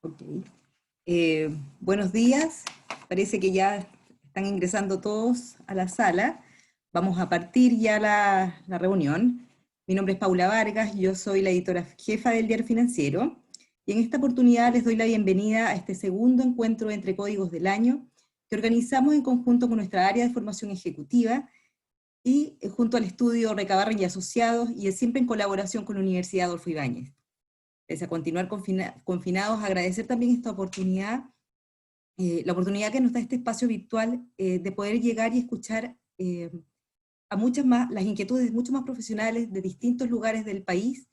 Ok. Buenos días, parece que ya están ingresando todos a la sala. Vamos a partir ya la reunión. Mi nombre es Paula Vargas, yo soy la editora jefa del Diario Financiero, y en esta oportunidad les doy la bienvenida a este segundo encuentro entre códigos del año, que organizamos en conjunto con nuestra área de formación ejecutiva, y junto al estudio Recabarren y Asociados, y siempre en colaboración con la Universidad Adolfo Ibáñez. Pese a continuar confinados, agradecer también esta oportunidad, la oportunidad que nos da este espacio virtual de poder llegar y escuchar a muchas más, las inquietudes de muchos más profesionales de distintos lugares del país,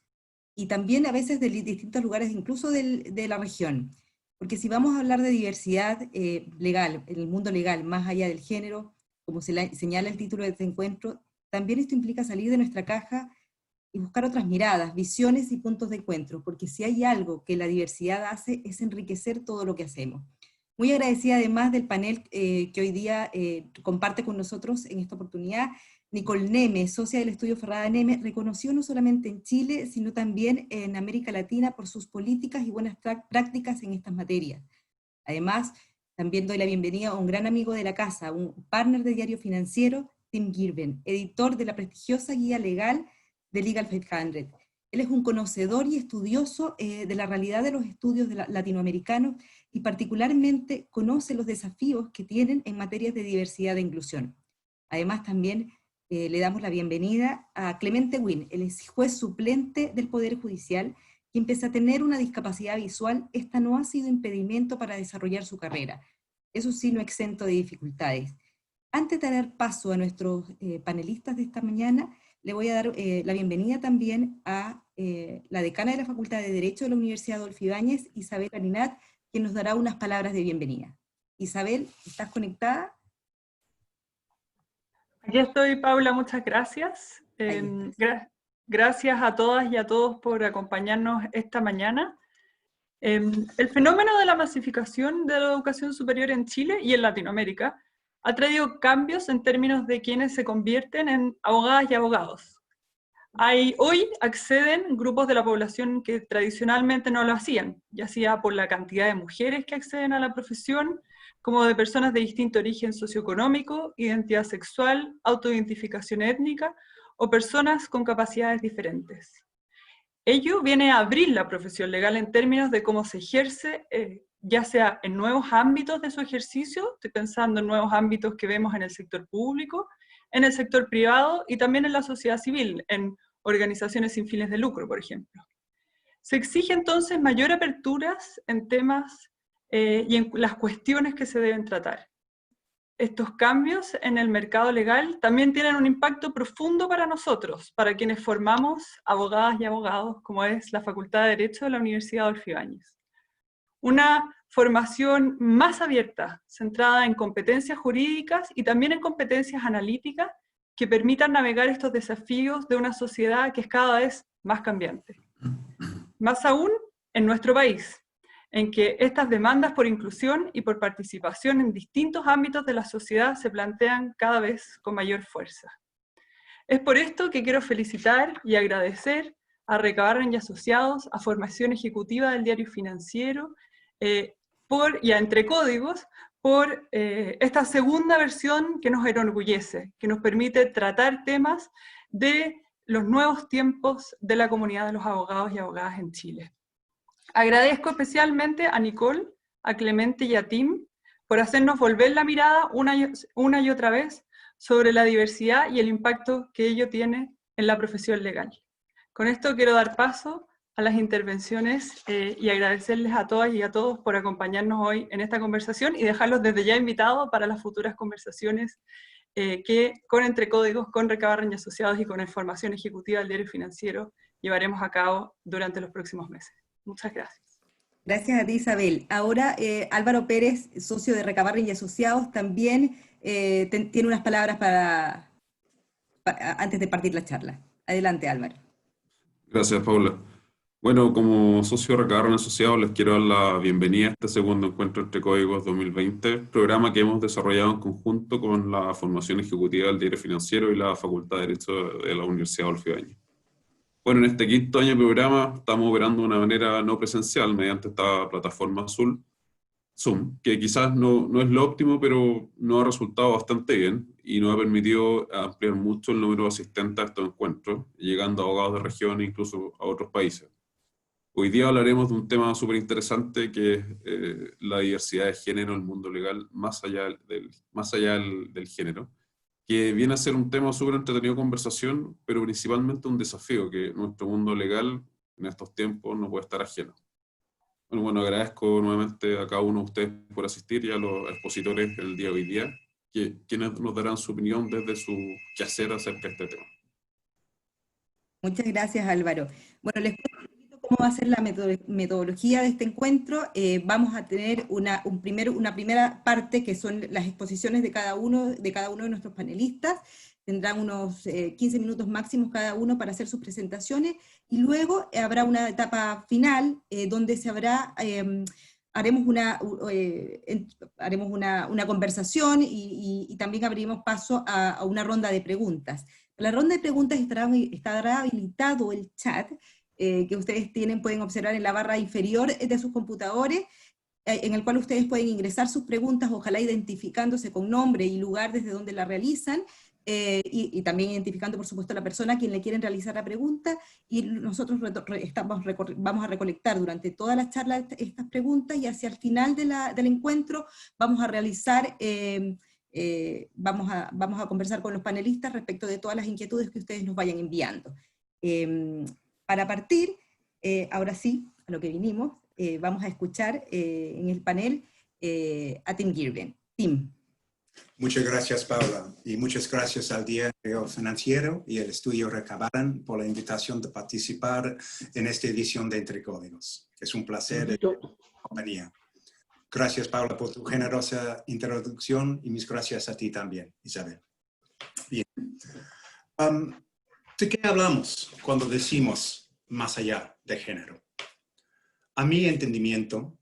y también a veces de distintos lugares incluso de la región. Porque si vamos a hablar de diversidad legal, en el mundo legal, más allá del género, como señala el título de este encuentro, también esto implica salir de nuestra caja y buscar otras miradas, visiones y puntos de encuentro, porque si hay algo que la diversidad hace es enriquecer todo lo que hacemos. Muy agradecida además del panel que hoy día comparte con nosotros en esta oportunidad, Nicole Neme, socia del estudio Ferrada Neme, reconocido no solamente en Chile, sino también en América Latina por sus políticas y buenas prácticas en estas materias. Además, también doy la bienvenida a un gran amigo de la casa, un partner de Diario Financiero, Tim Girben, editor de la prestigiosa guía legal de Legal 500. Él es un conocedor y estudioso de la realidad de los estudios latinoamericanos, y particularmente conoce los desafíos que tienen en materias de diversidad e inclusión. Además, también le damos la bienvenida a Clemente Wynn, el juez suplente del Poder Judicial, quien pese a tener una discapacidad visual, esta no ha sido impedimento para desarrollar su carrera. Eso sí, no exento de dificultades. Antes de dar paso a nuestros panelistas de esta mañana, le voy a dar la bienvenida también a la decana de la Facultad de Derecho de la Universidad Adolfo Ibáñez, Isabel Arinat, quien nos dará unas palabras de bienvenida. Isabel, ¿estás conectada? Aquí estoy, Paula, muchas gracias. Gracias a todas y a todos por acompañarnos esta mañana. El fenómeno de la masificación de la educación superior en Chile y en Latinoamérica ha traído cambios en términos de quienes se convierten en abogadas y abogados. Hoy acceden grupos de la población que tradicionalmente no lo hacían, ya sea por la cantidad de mujeres que acceden a la profesión, como de personas de distinto origen socioeconómico, identidad sexual, autoidentificación étnica, o personas con capacidades diferentes. Ello viene a abrir la profesión legal en términos de cómo se ejerce, ya sea en nuevos ámbitos de su ejercicio, estoy pensando en nuevos ámbitos que vemos en el sector público, en el sector privado y también en la sociedad civil, en organizaciones sin fines de lucro, por ejemplo. Se exige entonces mayor aperturas en temas y en las cuestiones que se deben tratar. Estos cambios en el mercado legal también tienen un impacto profundo para nosotros, para quienes formamos abogadas y abogados, como es la Facultad de Derecho de la Universidad Adolfo Ibáñez. Una formación más abierta, centrada en competencias jurídicas y también en competencias analíticas que permitan navegar estos desafíos de una sociedad que es cada vez más cambiante. Más aún en nuestro país, en que estas demandas por inclusión y por participación en distintos ámbitos de la sociedad se plantean cada vez con mayor fuerza. Es por esto que quiero felicitar y agradecer a Recabarren y Asociados, a Formación Ejecutiva del Diario Financiero y a Entre Códigos por esta segunda versión que nos enorgullece, que nos permite tratar temas de los nuevos tiempos de la comunidad de los abogados y abogadas en Chile. Agradezco especialmente a Nicole, a Clemente y a Tim por hacernos volver la mirada una y otra vez sobre la diversidad y el impacto que ello tiene en la profesión legal. Con esto quiero dar paso a las intervenciones y agradecerles a todas y a todos por acompañarnos hoy en esta conversación y dejarlos desde ya invitados para las futuras conversaciones que con Entre Códigos, con Recabarren y Asociados y con Información Ejecutiva del Diario Financiero llevaremos a cabo durante los próximos meses. Muchas gracias. Gracias a ti, Isabel. Ahora Álvaro Pérez, socio de Recabarren y Asociados, también tiene unas palabras antes de partir la charla. Adelante, Álvaro. Gracias, Paula. Bueno, como socio de Recabarren Asociados, les quiero dar la bienvenida a este segundo encuentro Entre Códigos 2020, programa que hemos desarrollado en conjunto con la Formación Ejecutiva del Diario Financiero y la Facultad de Derecho de la Universidad Adolfo Ibáñez. Bueno, en este quinto año de programa estamos operando de una manera no presencial mediante esta plataforma Zoom, que quizás no es lo óptimo, pero nos ha resultado bastante bien y nos ha permitido ampliar mucho el número de asistentes a estos encuentros, llegando a abogados de región e incluso a otros países. Hoy día hablaremos de un tema súper interesante que es la diversidad de género en el mundo legal, más allá del género, que viene a ser un tema súper entretenido de conversación, pero principalmente un desafío que nuestro mundo legal en estos tiempos no puede estar ajeno. Bueno, agradezco nuevamente a cada uno de ustedes por asistir y a los expositores del día de hoy día, quienes nos darán su opinión desde su quehacer acerca de este tema. Muchas gracias, Álvaro. Bueno, les cuento un poquito cómo va a ser la metodología de este encuentro. Vamos a tener una primera parte que son las exposiciones de cada uno de nuestros panelistas. Tendrán unos 15 minutos máximos cada uno para hacer sus presentaciones, y luego habrá una etapa final donde haremos una conversación y también abriremos paso a una ronda de preguntas. La ronda de preguntas estará habilitado el chat que ustedes pueden observar en la barra inferior de sus computadores, en el cual ustedes pueden ingresar sus preguntas, ojalá identificándose con nombre y lugar desde donde la realizan, y también identificando, por supuesto, a la persona a quien le quieren realizar la pregunta, y nosotros vamos a recolectar durante toda la charla estas preguntas, y hacia el final del encuentro vamos a realizar... vamos a conversar con los panelistas respecto de todas las inquietudes que ustedes nos vayan enviando. Para partir, ahora sí, a lo que vinimos, vamos a escuchar en el panel a Tim Girben. Tim. Muchas gracias, Paula, y muchas gracias al Diario Financiero y el Estudio Recabaran por la invitación de participar en esta edición de Entre Códigos. Es un placer de compañía. Gracias, Paula, por tu generosa introducción, y mis gracias a ti también, Isabel. Bien. ¿De qué hablamos cuando decimos más allá de género? A mi entendimiento,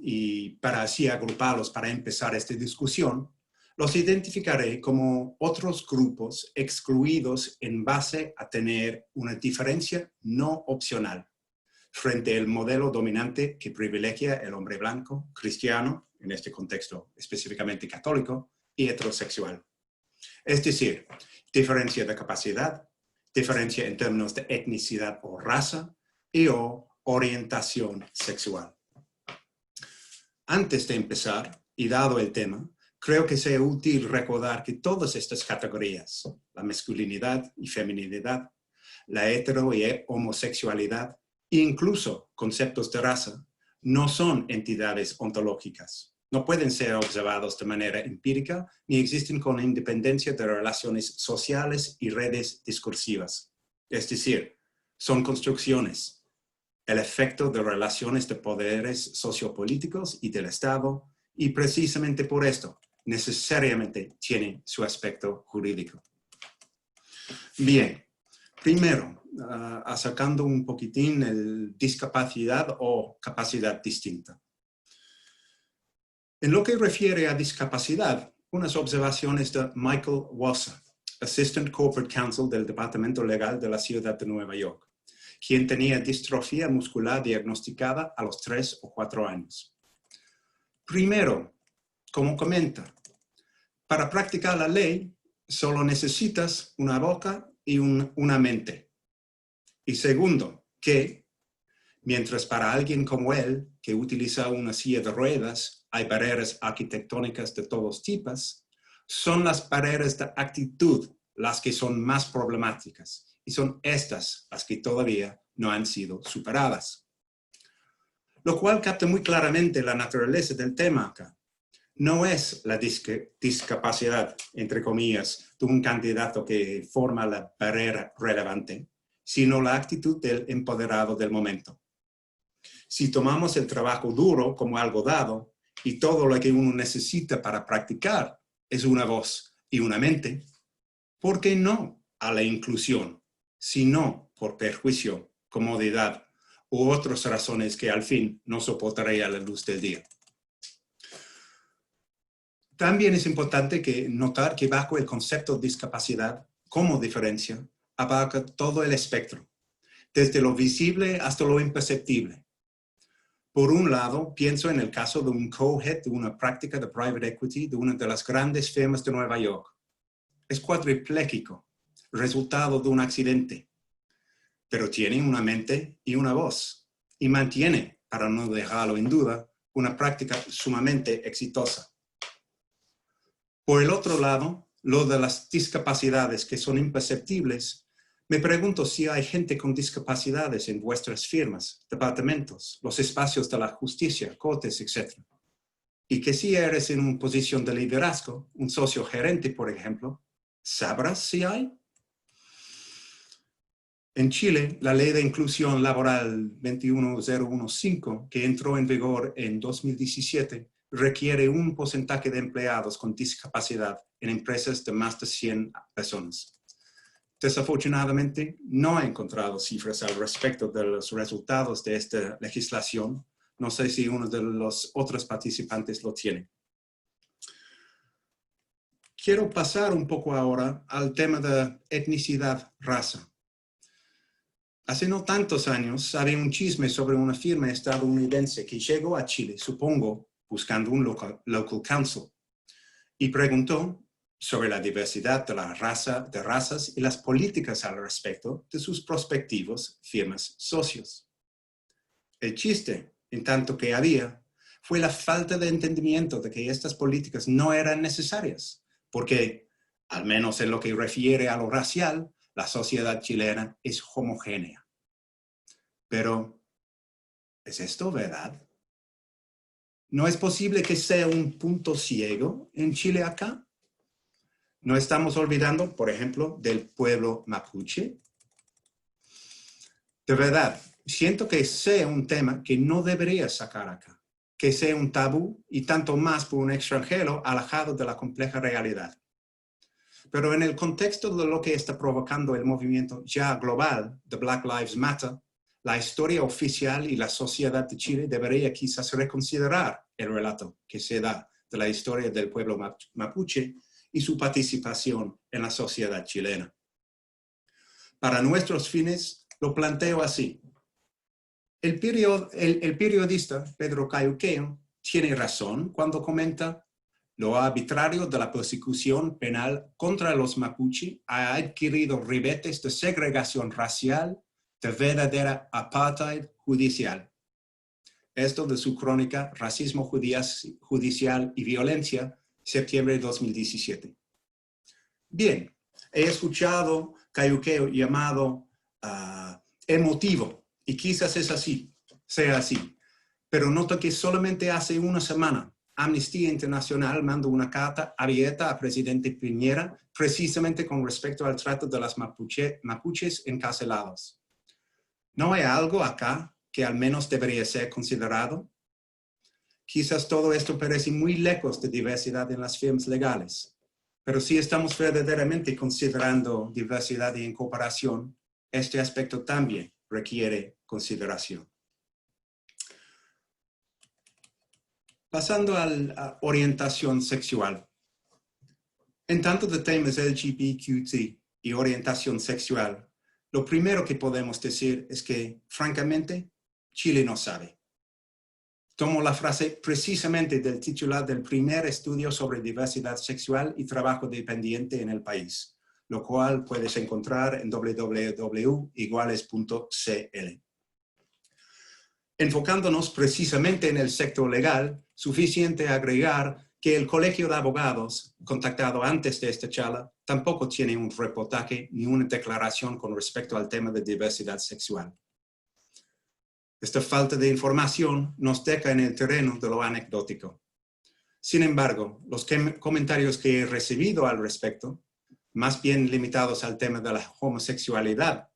y para así agruparlos para empezar esta discusión, los identificaré como otros grupos excluidos en base a tener una diferencia no opcional frente al modelo dominante que privilegia el hombre blanco, cristiano, en este contexto específicamente católico, y heterosexual. Es decir, diferencia de capacidad, diferencia en términos de etnicidad o raza, o orientación sexual. Antes de empezar, y dado el tema, creo que sea útil recordar que todas estas categorías, la masculinidad y feminidad, la hetero y homosexualidad, incluso conceptos de raza, no son entidades ontológicas. No pueden ser observados de manera empírica, ni existen con independencia de relaciones sociales y redes discursivas. Es decir, son construcciones, el efecto de relaciones de poderes sociopolíticos y del Estado, y precisamente por esto, necesariamente tienen su aspecto jurídico. Bien, primero, sacando un poquitín el discapacidad o capacidad distinta. En lo que refiere a discapacidad, unas observaciones de Michael Wasser, Assistant Corporate Counsel del Departamento Legal de la Ciudad de Nueva York, quien tenía distrofia muscular diagnosticada a los 3 o 4 años. Primero, como comenta, para practicar la ley solo necesitas una boca y una mente. Y segundo, que mientras para alguien como él, que utiliza una silla de ruedas, hay barreras arquitectónicas de todos tipos, son las barreras de actitud las que son más problemáticas, y son estas las que todavía no han sido superadas. Lo cual capta muy claramente la naturaleza del tema acá. No es la discapacidad, entre comillas, de un candidato que forma la barrera relevante, sino la actitud del empoderado del momento. Si tomamos el trabajo duro como algo dado y todo lo que uno necesita para practicar es una voz y una mente, ¿por qué no a la inclusión, sino por perjuicio, comodidad u otras razones que al fin no soportaré a la luz del día? También es importante notar que bajo el concepto de discapacidad como diferencia, abarca todo el espectro, desde lo visible hasta lo imperceptible. Por un lado, pienso en el caso de un co-head de una práctica de private equity de una de las grandes firmas de Nueva York. Es cuadripléjico, resultado de un accidente, pero tiene una mente y una voz, y mantiene, para no dejarlo en duda, una práctica sumamente exitosa. Por el otro lado, lo de las discapacidades que son imperceptibles, me pregunto si hay gente con discapacidades en vuestras firmas, departamentos, los espacios de la justicia, cortes, etc. Y que si eres en una posición de liderazgo, un socio gerente, por ejemplo, ¿sabrás si hay? En Chile, la Ley de Inclusión Laboral 21015, que entró en vigor en 2017, requiere un porcentaje de empleados con discapacidad en empresas de más de 100 personas. Desafortunadamente, no he encontrado cifras al respecto de los resultados de esta legislación. No sé si uno de los otros participantes lo tiene. Quiero pasar un poco ahora al tema de etnicidad-raza. Hace no tantos años había un chisme sobre una firma estadounidense que llegó a Chile, supongo, buscando un local counsel, y preguntó sobre la diversidad de de razas y las políticas al respecto de sus prospectivos firmas socios. El chiste, en tanto que había, fue la falta de entendimiento de que estas políticas no eran necesarias, porque, al menos en lo que refiere a lo racial, la sociedad chilena es homogénea. Pero, ¿es esto verdad? ¿No es posible que sea un punto ciego en Chile acá? ¿No estamos olvidando, por ejemplo, del pueblo mapuche? De verdad, siento que sea un tema que no debería sacar acá, que sea un tabú y tanto más por un extranjero alejado de la compleja realidad. Pero en el contexto de lo que está provocando el movimiento ya global de Black Lives Matter, la historia oficial y la sociedad de Chile debería quizás reconsiderar el relato que se da de la historia del pueblo mapuche y su participación en la sociedad chilena. Para nuestros fines, lo planteo así. El periodista Pedro Cayuqueo tiene razón cuando comenta: lo arbitrario de la persecución penal contra los mapuche ha adquirido ribetes de segregación racial, de verdadera apartheid judicial. Esto de su crónica Racismo Judicial y Violencia, septiembre de 2017. Bien, he escuchado Cayuqueo llamado emotivo, y quizás sea así, pero noto que solamente hace una semana Amnistía Internacional mandó una carta abierta al presidente Piñera precisamente con respecto al trato de las mapuches encarcelados. ¿No hay algo acá que al menos debería ser considerado? Quizás todo esto parece muy lejos de diversidad en las firmas legales, pero si estamos verdaderamente considerando diversidad y incorporación, este aspecto también requiere consideración. Pasando a la orientación sexual. En tanto de temas LGBTQ y orientación sexual, lo primero que podemos decir es que, francamente, Chile no sabe. Tomo la frase precisamente del titular del primer estudio sobre diversidad sexual y trabajo dependiente en el país, lo cual puedes encontrar en www.iguales.cl. Enfocándonos precisamente en el sector legal, suficiente agregar que el Colegio de Abogados, contactado antes de esta charla, tampoco tiene un reportaje ni una declaración con respecto al tema de diversidad sexual. Esta falta de información nos deja en el terreno de lo anecdótico. Sin embargo, los comentarios que he recibido al respecto, más bien limitados al tema de la homosexualidad,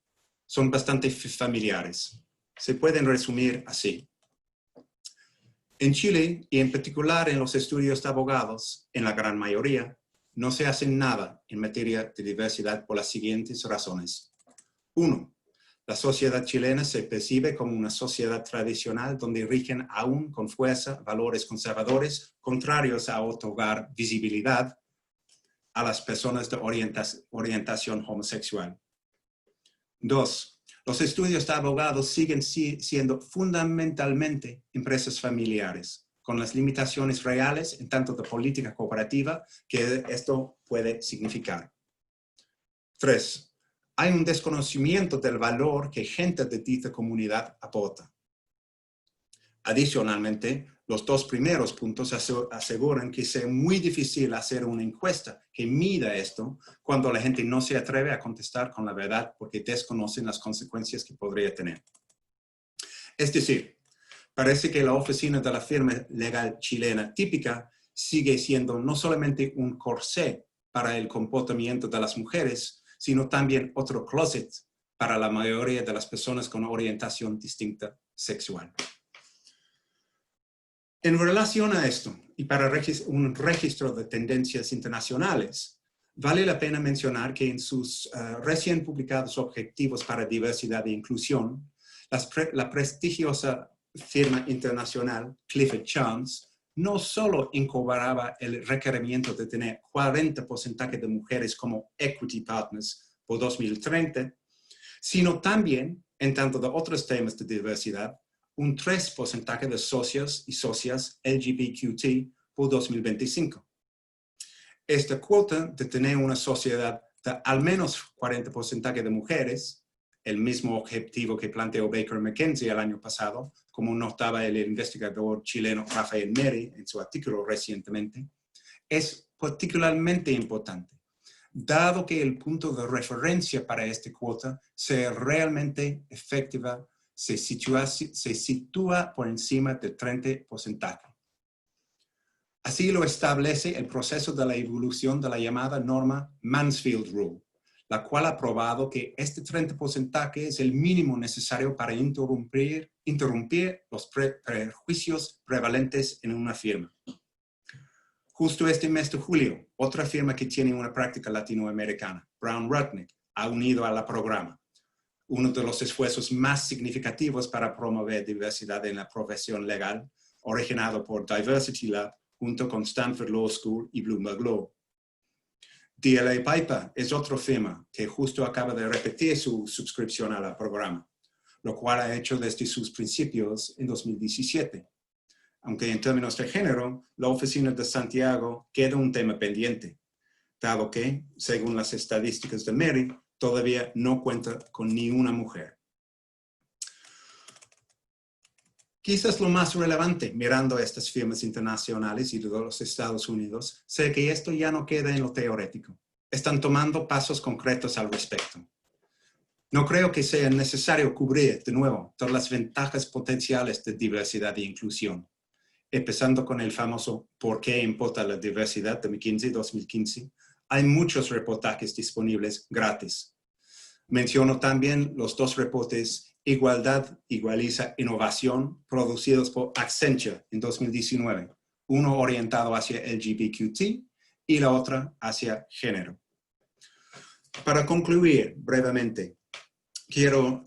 son bastante familiares. Se pueden resumir así. En Chile, y en particular en los estudios de abogados, en la gran mayoría, no se hace nada en materia de diversidad por las siguientes razones. 1. La sociedad chilena se percibe como una sociedad tradicional donde rigen aún con fuerza valores conservadores contrarios a otorgar visibilidad a las personas de orientación homosexual. 2. Los estudios de abogados siguen siendo fundamentalmente empresas familiares, con las limitaciones reales en tanto de política cooperativa que esto puede significar. 3. Hay un desconocimiento del valor que gente de dicha comunidad aporta. Adicionalmente, los dos primeros puntos aseguran que es muy difícil hacer una encuesta que mida esto cuando la gente no se atreve a contestar con la verdad porque desconocen las consecuencias que podría tener. Es decir, parece que la oficina de la firma legal chilena típica sigue siendo no solamente un corsé para el comportamiento de las mujeres, sino también otro closet para la mayoría de las personas con orientación distinta sexual. En relación a esto, y para un registro de tendencias internacionales, vale la pena mencionar que en sus recién publicados Objetivos para Diversidad e Inclusión, la prestigiosa firma internacional Clifford Chance no solo incorporaba el requerimiento de tener 40% de mujeres como equity partners por 2030, sino también, en tanto de otros temas de diversidad, un 3% de socios y socias LGBTQT por 2025. Esta cuota de tener una sociedad de al menos 40% de mujeres, el mismo objetivo que planteó Baker McKenzie el año pasado, como notaba el investigador chileno Rafael Neri en su artículo recientemente, es particularmente importante, dado que el punto de referencia para esta cuota sea realmente efectiva, se sitúa por encima del 30%. Así lo establece el proceso de la evolución de la llamada norma Mansfield Rule, la cual ha probado que este 30% es el mínimo necesario para interrumpir los prejuicios prevalentes en una firma. Justo este mes de julio, otra firma que tiene una práctica latinoamericana, Brown Rudnick, ha unido al programa, uno de los esfuerzos más significativos para promover diversidad en la profesión legal, originado por Diversity Lab junto con Stanford Law School y Bloomberg Law. DLA Piper es otro firma que justo acaba de repetir su suscripción al programa, lo cual ha hecho desde sus principios en 2017. Aunque en términos de género, la oficina de Santiago queda un tema pendiente, dado que, según las estadísticas de Mary, todavía no cuenta con ni una mujer. Quizás lo más relevante mirando estas firmas internacionales y de los Estados Unidos sea que esto ya no queda en lo teórico. Están tomando pasos concretos al respecto. No creo que sea necesario cubrir de nuevo todas las ventajas potenciales de diversidad e inclusión, empezando con el famoso ¿Por qué importa la diversidad? De McKinsey 2015. Hay muchos reportajes disponibles gratis. Menciono también los dos reportes Igualdad igualiza innovación, producidos por Accenture en 2019. Uno orientado hacia LGBTQT y la otra hacia género. Para concluir brevemente, quiero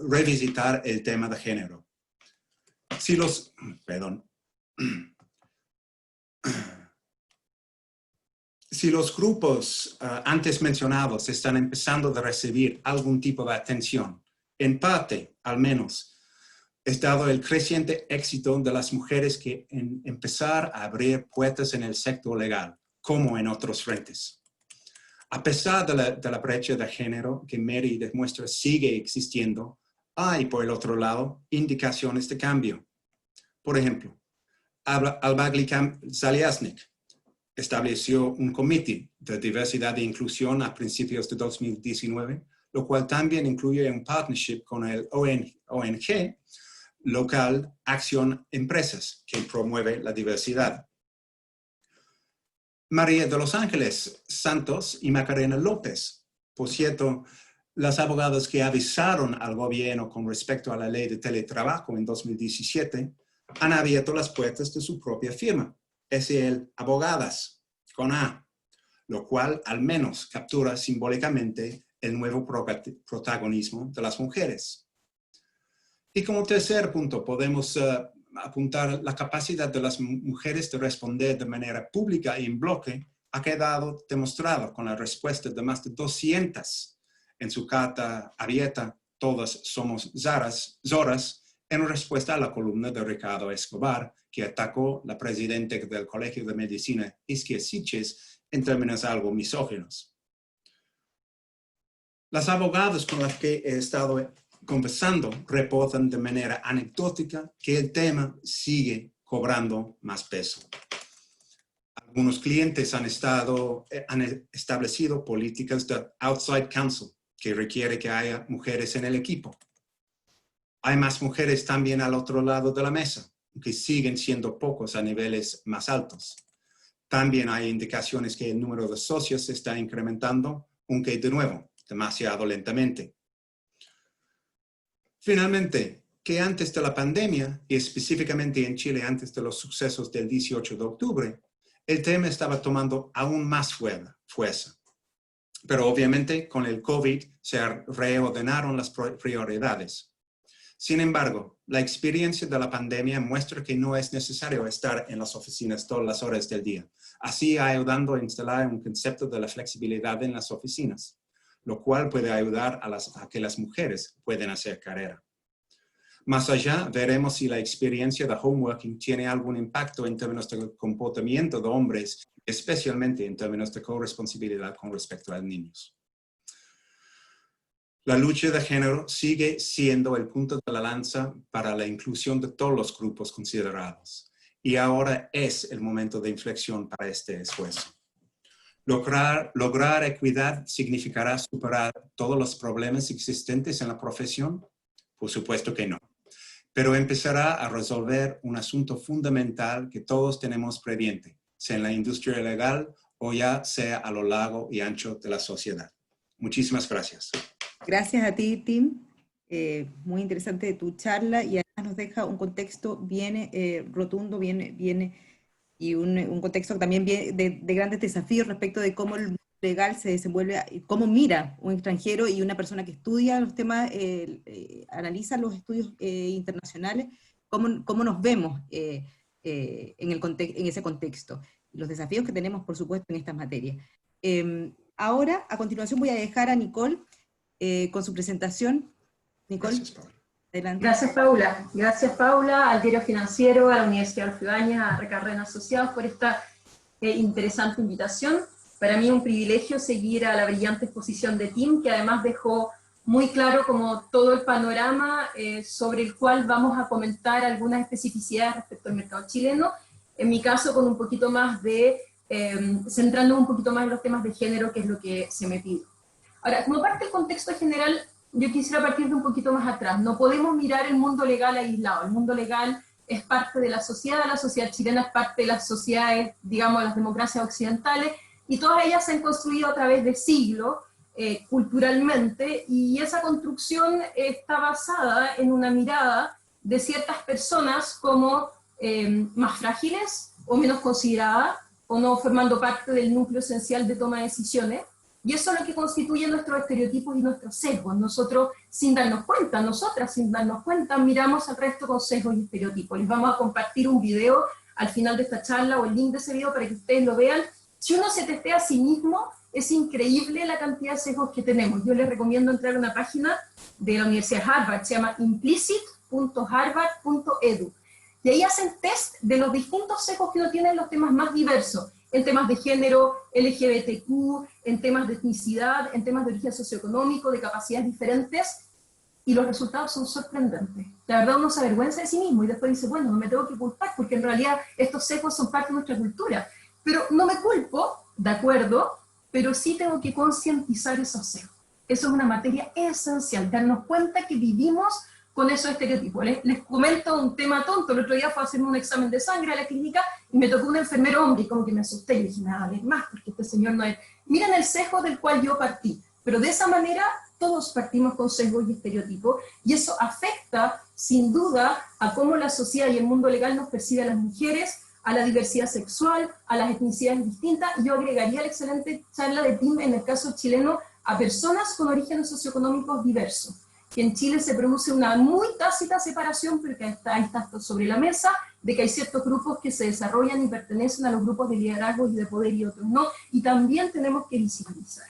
revisitar el tema de género. Si los grupos antes mencionados están empezando a recibir algún tipo de atención, en parte, al menos, es dado el creciente éxito de las mujeres que empezar a abrir puertas en el sector legal, como en otros frentes. A pesar de la brecha de género que Mary demuestra sigue existiendo, hay, por el otro lado, indicaciones de cambio. Por ejemplo, Albaglikam Zaliasnik estableció un comité de diversidad e inclusión a principios de 2019, lo cual también incluye un partnership con el ONG local Acción Empresas, que promueve la diversidad. María de los Ángeles Santos y Macarena López, por cierto, las abogadas que avisaron al gobierno con respecto a la ley de teletrabajo en 2017, han abierto las puertas de su propia firma, SL Abogadas, con A, lo cual al menos captura simbólicamente el nuevo protagonismo de las mujeres. Y como tercer punto, podemos apuntar la capacidad de las mujeres de responder de manera pública y en bloque ha quedado demostrado con la respuesta de más de 200 en su carta abierta, Todas somos Zoras, en respuesta a la columna de Ricardo Escobar, que atacó la presidenta del Colegio de Medicina, Isquia Siches, en términos algo misóginos. Las abogadas con las que he estado conversando reportan de manera anecdótica que el tema sigue cobrando más peso. Algunos clientes han establecido políticas de outside counsel que requiere que haya mujeres en el equipo. Hay más mujeres también al otro lado de la mesa, aunque siguen siendo pocos a niveles más altos. También hay indicaciones que el número de socios se está incrementando, aunque de nuevo, demasiado lentamente. Finalmente, que antes de la pandemia, y específicamente en Chile antes de los sucesos del 18 de octubre, el tema estaba tomando aún más fuerza. Pero obviamente con el COVID se reordenaron las prioridades. Sin embargo, la experiencia de la pandemia muestra que no es necesario estar en las oficinas todas las horas del día, así ayudando a instalar un concepto de la flexibilidad en las oficinas, lo cual puede ayudar a que las mujeres puedan hacer carrera. Más allá, veremos si la experiencia de homeworking tiene algún impacto en términos de comportamiento de hombres, especialmente en términos de corresponsabilidad con respecto a niños. La lucha de género sigue siendo el punto de la lanza para la inclusión de todos los grupos considerados. Y ahora es el momento de inflexión para este esfuerzo. ¿Lograr equidad significará superar todos los problemas existentes en la profesión? Por supuesto que no. Pero empezará a resolver un asunto fundamental que todos tenemos pendiente, sea en la industria legal o ya sea a lo largo y ancho de la sociedad. Muchísimas gracias. Gracias a ti, Tim. Muy interesante tu charla y además nos deja un contexto bien rotundo, y un contexto también bien de grandes desafíos respecto de cómo el mundo legal se desenvuelve, cómo mira un extranjero y una persona que estudia los temas, analiza los estudios internacionales, cómo nos vemos en ese contexto, los desafíos que tenemos, por supuesto, en estas materias. Ahora, a continuación, voy a dejar a Nicole con su presentación. Nicole, Gracias, Paula. adelante. Gracias, Paula. Gracias, Paula, al Diario Financiero, a la Universidad Orfebaña, a Recarrena Asociados por esta interesante invitación. Para mí es un privilegio seguir a la brillante exposición de Tim, que además dejó muy claro como todo el panorama sobre el cual vamos a comentar algunas especificidades respecto al mercado chileno, en mi caso con un poquito más de, centrando un poquito más en los temas de género, que es lo que se me pide. Ahora, como parte del contexto general, yo quisiera partir de un poquito más atrás. No podemos mirar el mundo legal aislado. El mundo legal es parte de la sociedad chilena es parte de las sociedades, digamos, las democracias occidentales, y todas ellas se han construido a través de siglos, culturalmente, y esa construcción está basada en una mirada de ciertas personas como más frágiles o menos consideradas, o no formando parte del núcleo esencial de toma de decisiones, y eso es lo que constituye nuestros estereotipos y nuestros sesgos. Nosotros, sin darnos cuenta, nosotras sin darnos cuenta, miramos al resto con sesgos y estereotipos. Les vamos a compartir un video al final de esta charla, o el link de ese video para que ustedes lo vean. Si uno se testea a sí mismo, es increíble la cantidad de sesgos que tenemos. Yo les recomiendo entrar a una página de la Universidad de Harvard, se llama implicit.harvard.edu, y ahí hacen test de los distintos sesgos que uno tiene en los temas más diversos, en temas de género, LGBTQ, en temas de etnicidad, en temas de origen socioeconómico, de capacidades diferentes, y los resultados son sorprendentes. La verdad uno se avergüenza de sí mismo y después dice, bueno, no me tengo que culpar porque en realidad estos sesgos son parte de nuestra cultura. Pero no me culpo, de acuerdo, pero sí tengo que concientizar esos sesgos. Eso es una materia esencial, darnos cuenta que vivimos con esos estereotipos. Les comento un tema tonto. El otro día fue a hacerme un examen de sangre a la clínica y me tocó un enfermero hombre, y como que me asusté y dije, nada, leer más, porque este señor no es... Miren el sesgo del cual yo partí, pero de esa manera todos partimos con sesgos y estereotipos, y eso afecta, sin duda, a cómo la sociedad y el mundo legal nos percibe a las mujeres, a la diversidad sexual, a las etnicidades distintas. Yo agregaría la excelente charla de Tim, en el caso chileno, a personas con orígenes socioeconómicos diversos, que en Chile se produce una muy tácita separación, porque ahí está sobre la mesa, de que hay ciertos grupos que se desarrollan y pertenecen a los grupos de liderazgo y de poder y otros no, y también tenemos que visibilizar.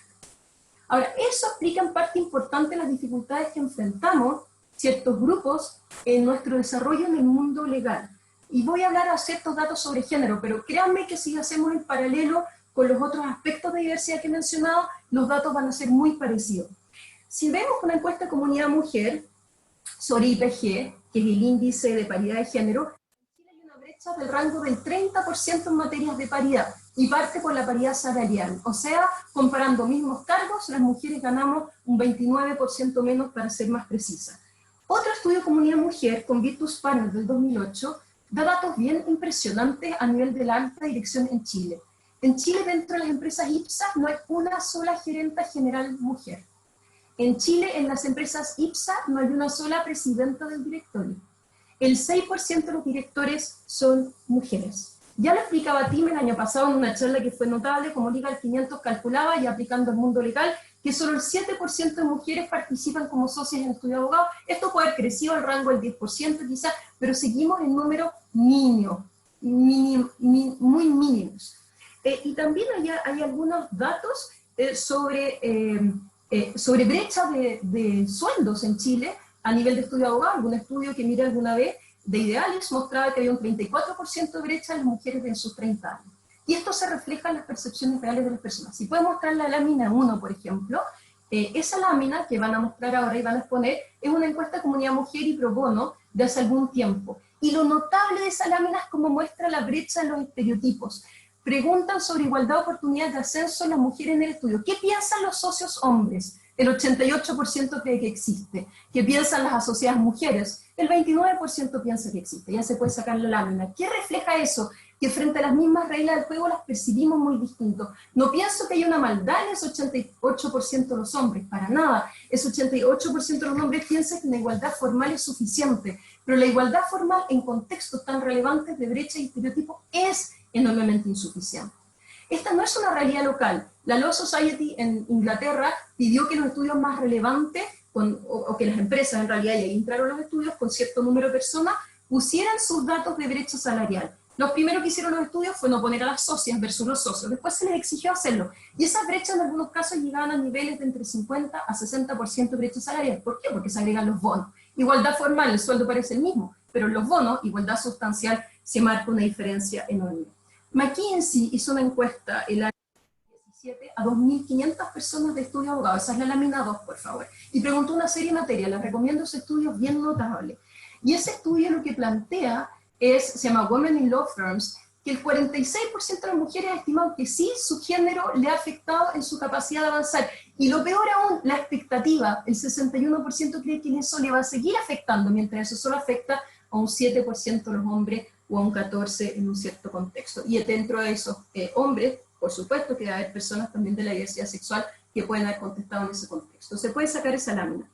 Ahora, eso explica en parte importante las dificultades que enfrentamos ciertos grupos en nuestro desarrollo en el mundo legal. Y voy a hablar a ciertos datos sobre género, pero créanme que si hacemos el paralelo con los otros aspectos de diversidad que he mencionado, los datos van a ser muy parecidos. Si vemos una encuesta de comunidad mujer sobre IPG, que es el índice de paridad de género, en Chile hay una brecha del rango del 30% en materias de paridad, y parte por la paridad salarial. O sea, comparando mismos cargos, las mujeres ganamos un 29% menos, para ser más precisa. Otro estudio de comunidad mujer, con Virtus Partners del 2008, da datos bien impresionantes a nivel de la alta dirección en Chile. En Chile, dentro de las empresas IPSA, no hay una sola gerenta general mujer. En Chile, en las empresas IPSA, no hay una sola presidenta del directorio. El 6% de los directores son mujeres. Ya lo explicaba Tim el año pasado en una charla que fue notable, como Legal 500 calculaba, y aplicando al mundo legal, que solo el 7% de mujeres participan como socias en estudio de abogado. Esto puede haber crecido al rango del 10% quizás, pero seguimos en números muy mínimos. Y también hay algunos datos sobre brecha de sueldos en Chile a nivel de estudio de abogado. Algún estudio que miré alguna vez de Idealis mostraba que había un 34% de brecha en las mujeres en sus 30 años. Y esto se refleja en las percepciones reales de las personas. Si pueden mostrar la lámina 1, por ejemplo, esa lámina que van a mostrar ahora y van a exponer es una encuesta de comunidad mujer y pro bono de hace algún tiempo. Y lo notable de esa lámina es cómo muestra la brecha en los estereotipos. Preguntan sobre igualdad de oportunidades de ascenso en las mujeres en el estudio. ¿Qué piensan los socios hombres? El 88% cree que existe. ¿Qué piensan las asociadas mujeres? El 29% piensa que existe. Ya se puede sacar la lámina. ¿Qué refleja eso? Que frente a las mismas reglas del juego las percibimos muy distintos. No pienso que haya una maldad en ese 88% de los hombres, para nada. Ese 88% de los hombres piensa que la igualdad formal es suficiente, pero la igualdad formal en contextos tan relevantes de brecha y estereotipo es enormemente insuficiente. Esta no es una realidad local. La Law Society en Inglaterra pidió que los estudios más relevantes, o que las empresas en realidad, y ahí entraron los estudios con cierto número de personas, pusieran sus datos de brecha salarial. Los primeros que hicieron los estudios fue no poner a las socias versus los socios. Después se les exigió hacerlo. Y esas brechas en algunos casos llegaban a niveles de entre 50 a 60% de brecha salarial. ¿Por qué? Porque se agregan los bonos. Igualdad formal, el sueldo parece el mismo, pero en los bonos, igualdad sustancial, se marca una diferencia enorme. McKinsey hizo una encuesta el año 2017 a 2.500 personas de estudio de abogado. Esa es la lámina 2, por favor. Y preguntó una serie de materias. Les recomiendo ese estudio, bien notable. Y ese estudio lo que plantea se llama Women in Law Firms, que el 46% de las mujeres ha estimado que sí, su género le ha afectado en su capacidad de avanzar. Y lo peor aún, la expectativa, el 61% cree que eso le va a seguir afectando, mientras eso solo afecta a un 7% de los hombres o a un 14% en un cierto contexto. Y dentro de esos hombres, por supuesto que va a haber personas también de la diversidad sexual que pueden haber contestado en ese contexto. Se puede sacar esa lámina.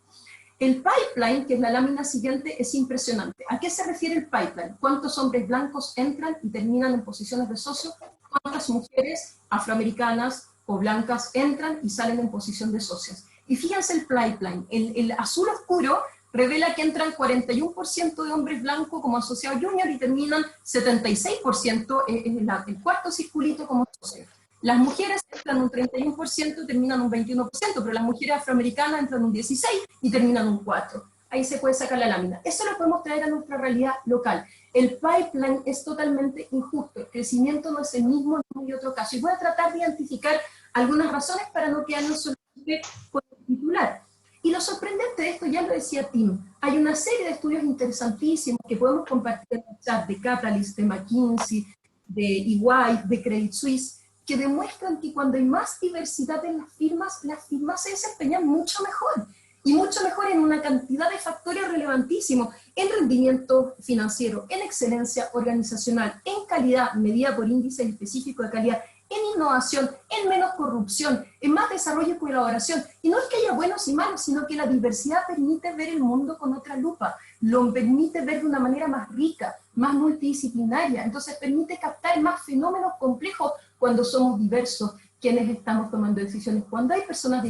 El pipeline, que es la lámina siguiente, es impresionante. ¿A qué se refiere el pipeline? ¿Cuántos hombres blancos entran y terminan en posiciones de socio? ¿Cuántas mujeres afroamericanas o blancas entran y salen en posición de socias? Y fíjense el pipeline. El azul oscuro revela que entran 41% de hombres blancos como asociados junior y terminan 76% en el cuarto circulito como socios. Las mujeres entran un 31% y terminan un 21%, pero las mujeres afroamericanas entran un 16% y terminan un 4%. Ahí se puede sacar la lámina. Eso lo podemos traer a nuestra realidad local. El pipeline es totalmente injusto. El crecimiento no es el mismo en uno y otro caso. Y voy a tratar de identificar algunas razones para no quedarnos solamente con el titular. Y lo sorprendente de esto, ya lo decía Tim, hay una serie de estudios interesantísimos que podemos compartir en el chat de Catalyst, de McKinsey, de EY, de Credit Suisse, que demuestran que cuando hay más diversidad en las firmas se desempeñan mucho mejor, y mucho mejor en una cantidad de factores relevantísimos, en rendimiento financiero, en excelencia organizacional, en calidad medida por índices específicos de calidad, en innovación, en menos corrupción, en más desarrollo y colaboración. Y no es que haya buenos y malos, sino que la diversidad permite ver el mundo con otra lupa, lo permite ver de una manera más rica, más multidisciplinaria, entonces permite captar más fenómenos complejos cuando somos diversos, quienes estamos tomando decisiones, cuando hay personas de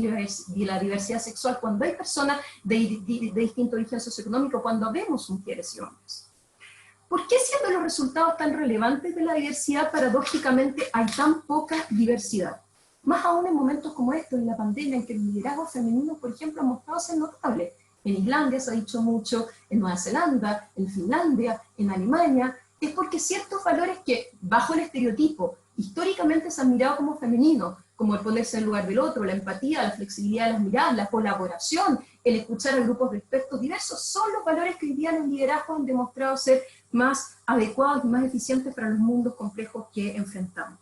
la diversidad sexual, cuando hay personas de distinto origen socioeconómico, cuando vemos mujeres y hombres. ¿Por qué siendo los resultados tan relevantes de la diversidad, paradójicamente hay tan poca diversidad? Más aún en momentos como estos, en la pandemia, en que el liderazgo femenino, por ejemplo, ha mostrado ser notable. En Islandia se ha dicho mucho, en Nueva Zelanda, en Finlandia, en Alemania, es porque ciertos valores que, bajo el estereotipo, históricamente se han mirado como femeninos, como el ponerse en el lugar del otro, la empatía, la flexibilidad de las miradas, la colaboración, el escuchar a grupos de expertos diversos, son los valores que hoy día en el liderazgo han demostrado ser más adecuados y más eficientes para los mundos complejos que enfrentamos.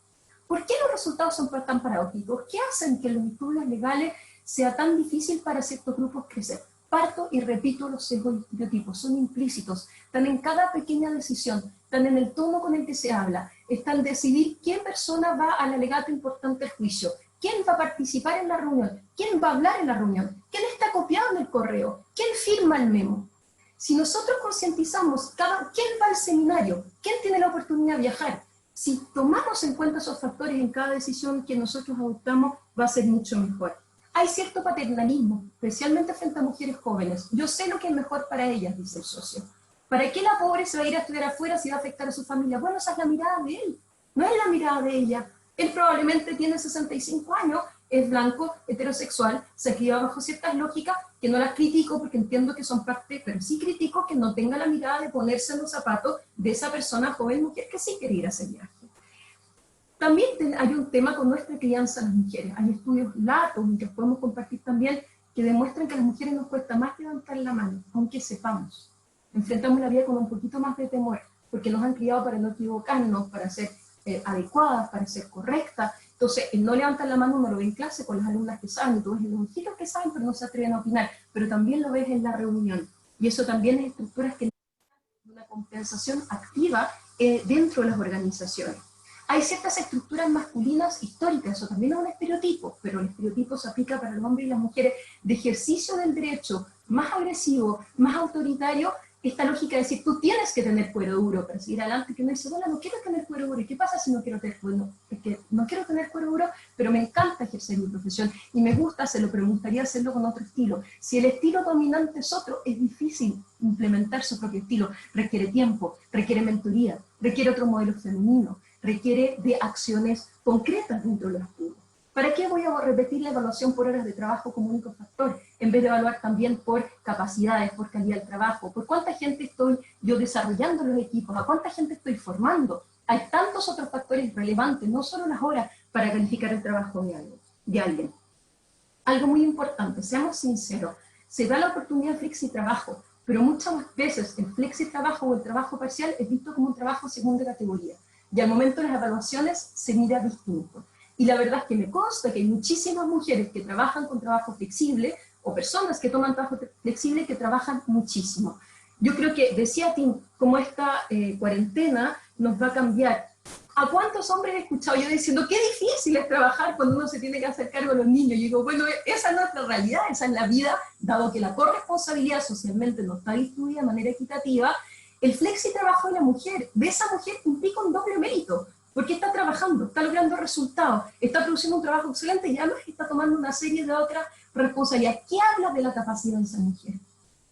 ¿Por qué los resultados son tan paradójicos? ¿Qué hacen que en los estudios legales sea tan difícil para ciertos grupos crecer? Parto y repito los sesgos y estereotipos, son implícitos, están en cada pequeña decisión, están en el tono con el que se habla, están en decidir quién persona va al alegato importante del juicio, quién va a participar en la reunión, quién va a hablar en la reunión, quién está copiado en el correo, quién firma el memo. Si nosotros concientizamos quién va al seminario, quién tiene la oportunidad de viajar, si tomamos en cuenta esos factores en cada decisión que nosotros adoptamos, va a ser mucho mejor. Hay cierto paternalismo, especialmente frente a mujeres jóvenes. Yo sé lo que es mejor para ellas, dice el socio. ¿Para qué la pobre se va a ir a estudiar afuera si va a afectar a su familia? Bueno, esa es la mirada de él, no es la mirada de ella. Él probablemente tiene 65 años, es blanco, heterosexual, se crió bajo ciertas lógicas que no las critico porque entiendo que son parte, pero sí critico que no tenga la mirada de ponerse en los zapatos de esa persona joven mujer que sí quiere ir a ese viaje. También hay un tema con nuestra crianza a las mujeres. Hay estudios latos que podemos compartir también que demuestran que a las mujeres nos cuesta más levantar la mano, aunque sepamos. Enfrentamos la vida con un poquito más de temor, porque nos han criado para no equivocarnos, para ser adecuadas, para ser correctas. Entonces, el no levantar la mano uno lo ve en clase con las alumnas que saben, y tú ves los hijitos que saben, pero no se atreven a opinar, pero también lo ves en la reunión. Y eso también es estructuras que necesitan una compensación activa dentro de las organizaciones. Hay ciertas estructuras masculinas históricas, eso también es un estereotipo, pero el estereotipo se aplica para los hombres y las mujeres, de ejercicio del derecho más agresivo, más autoritario, esta lógica de decir, tú tienes que tener cuero duro para seguir adelante, que uno dice, bueno, no quiero tener cuero duro, ¿y qué pasa si no quiero tener cuero duro? Es que no quiero tener cuero duro, pero me encanta ejercer mi profesión, y me gusta hacerlo, pero me gustaría hacerlo con otro estilo. Si el estilo dominante es otro, es difícil implementar su propio estilo, requiere tiempo, requiere mentoría, requiere otro modelo femenino, requiere de acciones concretas dentro de los estudios. ¿Para qué voy a repetir la evaluación por horas de trabajo como único factor, en vez de evaluar también por capacidades, por calidad del trabajo, por cuánta gente estoy yo desarrollando los equipos, a cuánta gente estoy formando? Hay tantos otros factores relevantes, no solo las horas, para calificar el trabajo de alguien. Algo muy importante, seamos sinceros, se da la oportunidad de flexi-trabajo, pero muchas veces el flexi-trabajo o el trabajo parcial es visto como un trabajo de segunda categoría, y al momento de las evaluaciones se mira distinto. Y la verdad es que me consta que hay muchísimas mujeres que trabajan con trabajo flexible, o personas que toman trabajo flexible que trabajan muchísimo. Yo creo que, decía Tim, como esta cuarentena nos va a cambiar. ¿A cuántos hombres he escuchado yo diciendo, qué difícil es trabajar cuando uno se tiene que hacer cargo de los niños? Y digo, bueno, esa no es la realidad, esa es la vida, dado que la corresponsabilidad socialmente no está distribuida de manera equitativa. El flexi-trabajo de la mujer, de esa mujer implica un doble mérito, porque está trabajando, está logrando resultados, está produciendo un trabajo excelente y además está tomando una serie de otras responsabilidades. ¿Qué habla de la capacidad de esa mujer?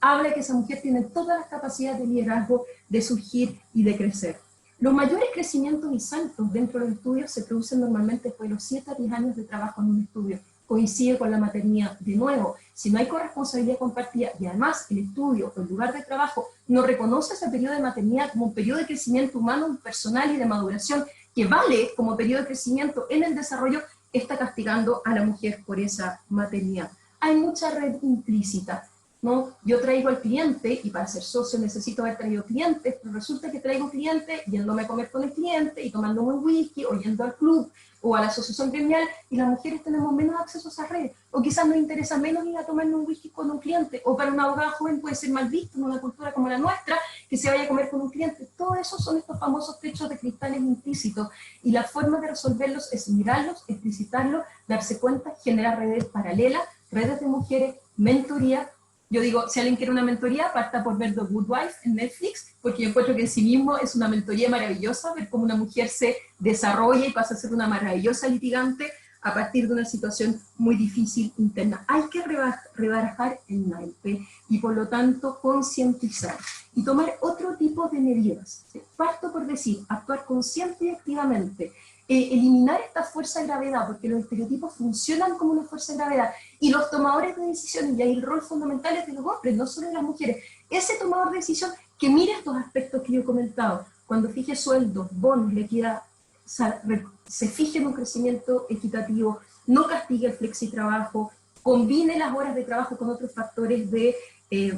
Habla de que esa mujer tiene todas las capacidades de liderazgo, de surgir y de crecer. Los mayores crecimientos y saltos dentro de los estudios se producen normalmente después de los 7 a 10 años de trabajo en un estudio. Coincide con la maternidad. De nuevo, si no hay corresponsabilidad compartida y además el estudio o el lugar de trabajo no reconoce ese periodo de maternidad como un periodo de crecimiento humano, personal y de maduración que vale como periodo de crecimiento en el desarrollo, está castigando a la mujer por esa maternidad. Hay mucha red implícita, ¿no? Yo traigo al cliente, y para ser socio necesito haber traído clientes, pero resulta que traigo clientes yéndome a comer con el cliente y tomándome un whisky, o yendo al club, o a la asociación gremial, y las mujeres tenemos menos acceso a esas redes, o quizás nos interesa menos ir a tomarme un whisky con un cliente, o para una abogada joven puede ser mal visto en una cultura como la nuestra, que se vaya a comer con un cliente. Todo eso son estos famosos techos de cristales implícitos, y la forma de resolverlos es mirarlos, explicitarlos, darse cuenta, generar redes paralelas, redes de mujeres, mentoría. Yo digo, si alguien quiere una mentoría, parta por ver The Good Wife en Netflix, porque yo encuentro que en sí mismo es una mentoría maravillosa, ver cómo una mujer se desarrolla y pasa a ser una maravillosa litigante, a partir de una situación muy difícil interna. Hay que rebarajar el naipe y por lo tanto concientizar y tomar otro tipo de medidas. Parto por decir, actuar consciente y activamente, eliminar esta fuerza de gravedad, porque los estereotipos funcionan como una fuerza de gravedad, y los tomadores de decisiones, y ahí el rol fundamental es de los hombres, no solo de las mujeres. Ese tomador de decisión que mire estos aspectos que yo he comentado, cuando fije sueldos, bonos, liquidez, se fije en un crecimiento equitativo, no castigue el flexitrabajo, combine las horas de trabajo con otros factores de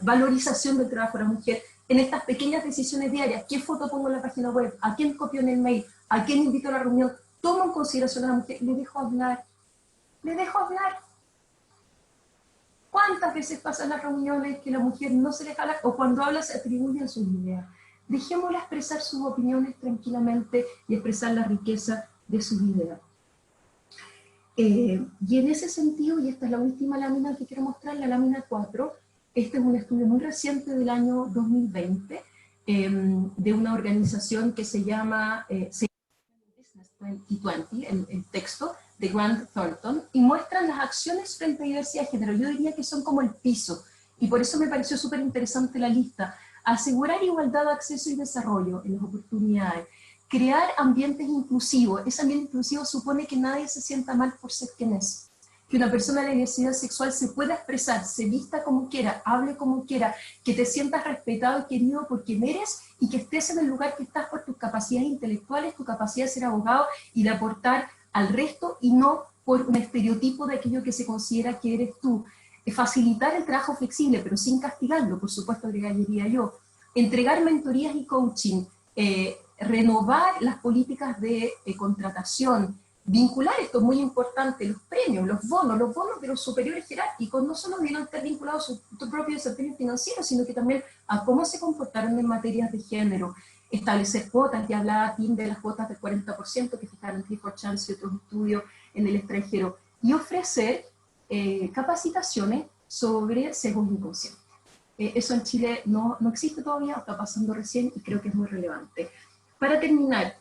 valorización del trabajo de la mujer, en estas pequeñas decisiones diarias, qué foto pongo en la página web, a quién copio en el mail, a quién invito a la reunión, tomo en consideración a la mujer, le dejo hablar. ¿Cuántas veces pasan las reuniones que la mujer no se deja hablar, o cuando habla se atribuyen sus ideas? Dejémosla expresar sus opiniones tranquilamente y expresar la riqueza de sus ideas. Y en ese sentido, y esta es la última lámina que quiero mostrar, la lámina 4, este es un estudio muy reciente del año 2020, de una organización que se llama Business 2020, el texto, de Grant Thornton, y muestran las acciones frente a diversidad de género. Yo diría que son como el piso, y por eso me pareció súper interesante la lista. Asegurar igualdad de acceso y desarrollo en las oportunidades, crear ambientes inclusivos. Ese ambiente inclusivo supone que nadie se sienta mal por ser quien es, que una persona de la diversidad sexual se pueda expresar, se vista como quiera, hable como quiera, que te sientas respetado y querido por quien eres, y que estés en el lugar que estás por tus capacidades intelectuales, tu capacidad de ser abogado y de aportar al resto, y no por un estereotipo de aquello que se considera que eres tú. Facilitar el trabajo flexible, pero sin castigarlo, por supuesto, agregaría yo. Entregar mentorías y coaching, renovar las políticas de contratación, vincular, esto es muy importante, los premios, los bonos de los superiores jerárquicos, no solo deben estar vinculados a su propio desempeño financiero, sino que también a cómo se comportaron en materias de género. Establecer cuotas, ya hablaba Tim de las cuotas del 40% que fijaron Clifford Chance y otros estudios en el extranjero, y ofrecer capacitaciones sobre sesgos inconscientes. Eso en Chile no existe todavía, está pasando recién y creo que es muy relevante. Para terminar,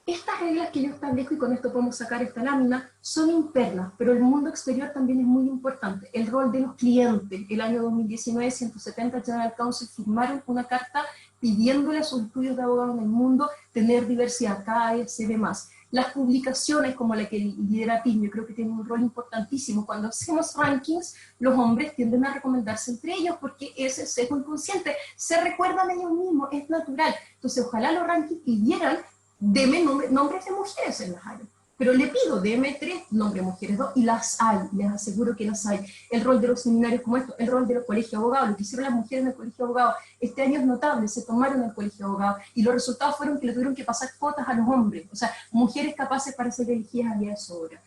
estas reglas que yo establezco, y con esto podemos sacar esta lámina, son internas, pero el mundo exterior también es muy importante. El rol de los clientes. El año 2019, 170 General Counsel firmaron una carta pidiéndole a sus estudios de abogados en el mundo tener diversidad, cada vez se ve más. Las publicaciones como la que lidera Tim, yo creo que tienen un rol importantísimo. Cuando hacemos rankings, los hombres tienden a recomendarse entre ellos porque ese sesgo inconsciente se recuerdan ellos mismos, es natural. Entonces, ojalá los rankings pidieran, deme nombres de mujeres en las áreas. Pero le pido, deme 3 nombres de mujeres, 2, y las hay, les aseguro que las hay. El rol de los seminarios como esto, el rol de los colegios de abogados, lo que hicieron las mujeres en el colegio de abogados, este año es notable, se tomaron el colegio de abogados, y los resultados fueron que le tuvieron que pasar cuotas a los hombres, o sea, mujeres capaces para ser elegidas había de sobra.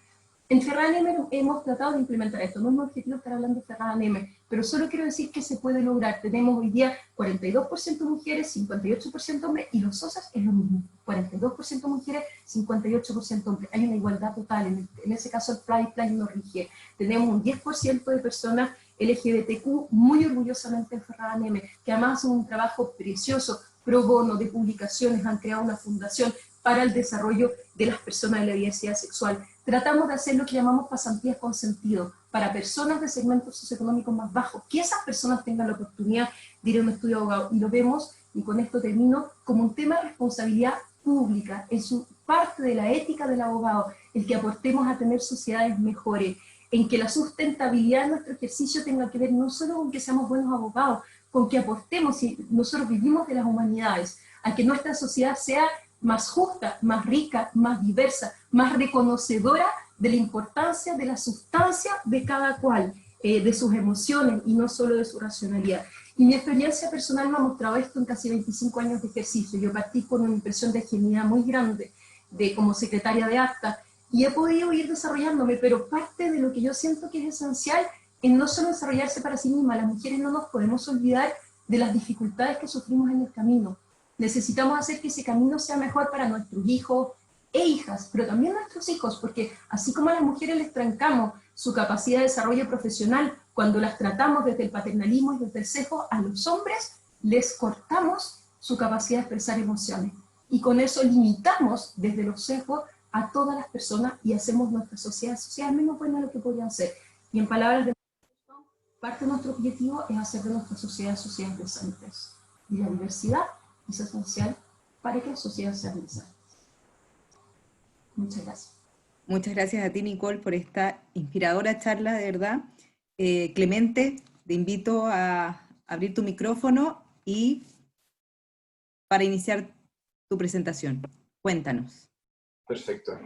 En Ferrara-Neme hemos tratado de implementar esto, no es mi objetivo estar hablando de Ferrara-Neme, pero solo quiero decir que se puede lograr. Tenemos hoy día 42% mujeres, 58% hombres, y los socios es lo mismo, 42% mujeres, 58% hombres. Hay una igualdad total, en ese caso el Pride Plan nos rige. Tenemos un 10% de personas LGBTQ muy orgullosamente en Ferrara-Neme, que además hacen un trabajo precioso, pro bono, de publicaciones, han creado una fundación para el desarrollo de las personas de la diversidad sexual. Tratamos de hacer lo que llamamos pasantías con sentido, para personas de segmentos socioeconómicos más bajos, que esas personas tengan la oportunidad de ir a un estudio de abogado, y lo vemos, y con esto termino, como un tema de responsabilidad pública, es parte de la ética del abogado, el que aportemos a tener sociedades mejores, en que la sustentabilidad de nuestro ejercicio tenga que ver no solo con que seamos buenos abogados, con que aportemos, si nosotros vivimos de las humanidades, a que nuestra sociedad sea más justa, más rica, más diversa, más reconocedora de la importancia de la sustancia de cada cual, de sus emociones y no solo de su racionalidad. Y mi experiencia personal me ha mostrado esto en casi 25 años de ejercicio. Yo partí con una impresión de genialidad muy grande como secretaria de acta, y he podido ir desarrollándome, pero parte de lo que yo siento que es esencial es no solo desarrollarse para sí misma. Las mujeres no nos podemos olvidar de las dificultades que sufrimos en el camino. Necesitamos hacer que ese camino sea mejor para nuestros hijos e hijas, pero también nuestros hijos, porque así como a las mujeres les trancamos su capacidad de desarrollo profesional cuando las tratamos desde el paternalismo y desde el sesgo, a los hombres les cortamos su capacidad de expresar emociones. Y con eso limitamos desde los sesgos a todas las personas y hacemos nuestra sociedad menos buena de lo que podrían ser. Y en palabras de parte de nuestro objetivo es hacer de nuestra sociedades decentes. Y la diversidad es esencial para que las sociedades sean decentes. Muchas gracias. Muchas gracias a ti, Nicole, por esta inspiradora charla, de verdad. Clemente, te invito a abrir tu micrófono y para iniciar tu presentación. Cuéntanos. Perfecto.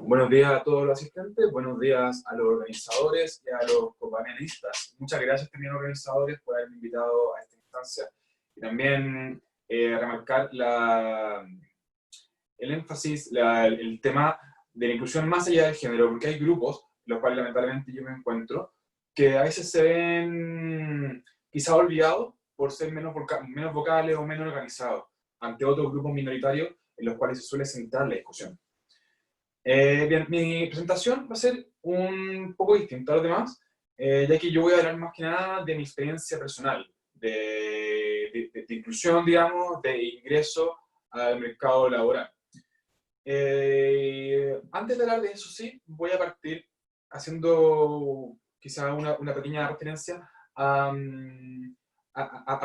Buenos días a todos los asistentes, buenos días a los organizadores y a los copanelistas. Muchas gracias también a los organizadores por haberme invitado a esta instancia. Y también remarcar el énfasis, el tema de la inclusión más allá del género, porque hay grupos, en los cuales lamentablemente yo me encuentro, que a veces se ven quizá olvidados por ser menos vocales o menos organizados ante otros grupos minoritarios en los cuales se suele centrar la discusión. Bien, mi presentación va a ser un poco distinta a los demás, ya que yo voy a hablar más que nada de mi experiencia personal, de inclusión, digamos, de ingreso al mercado laboral. Antes de hablar de eso, sí, voy a partir haciendo quizá una pequeña referencia a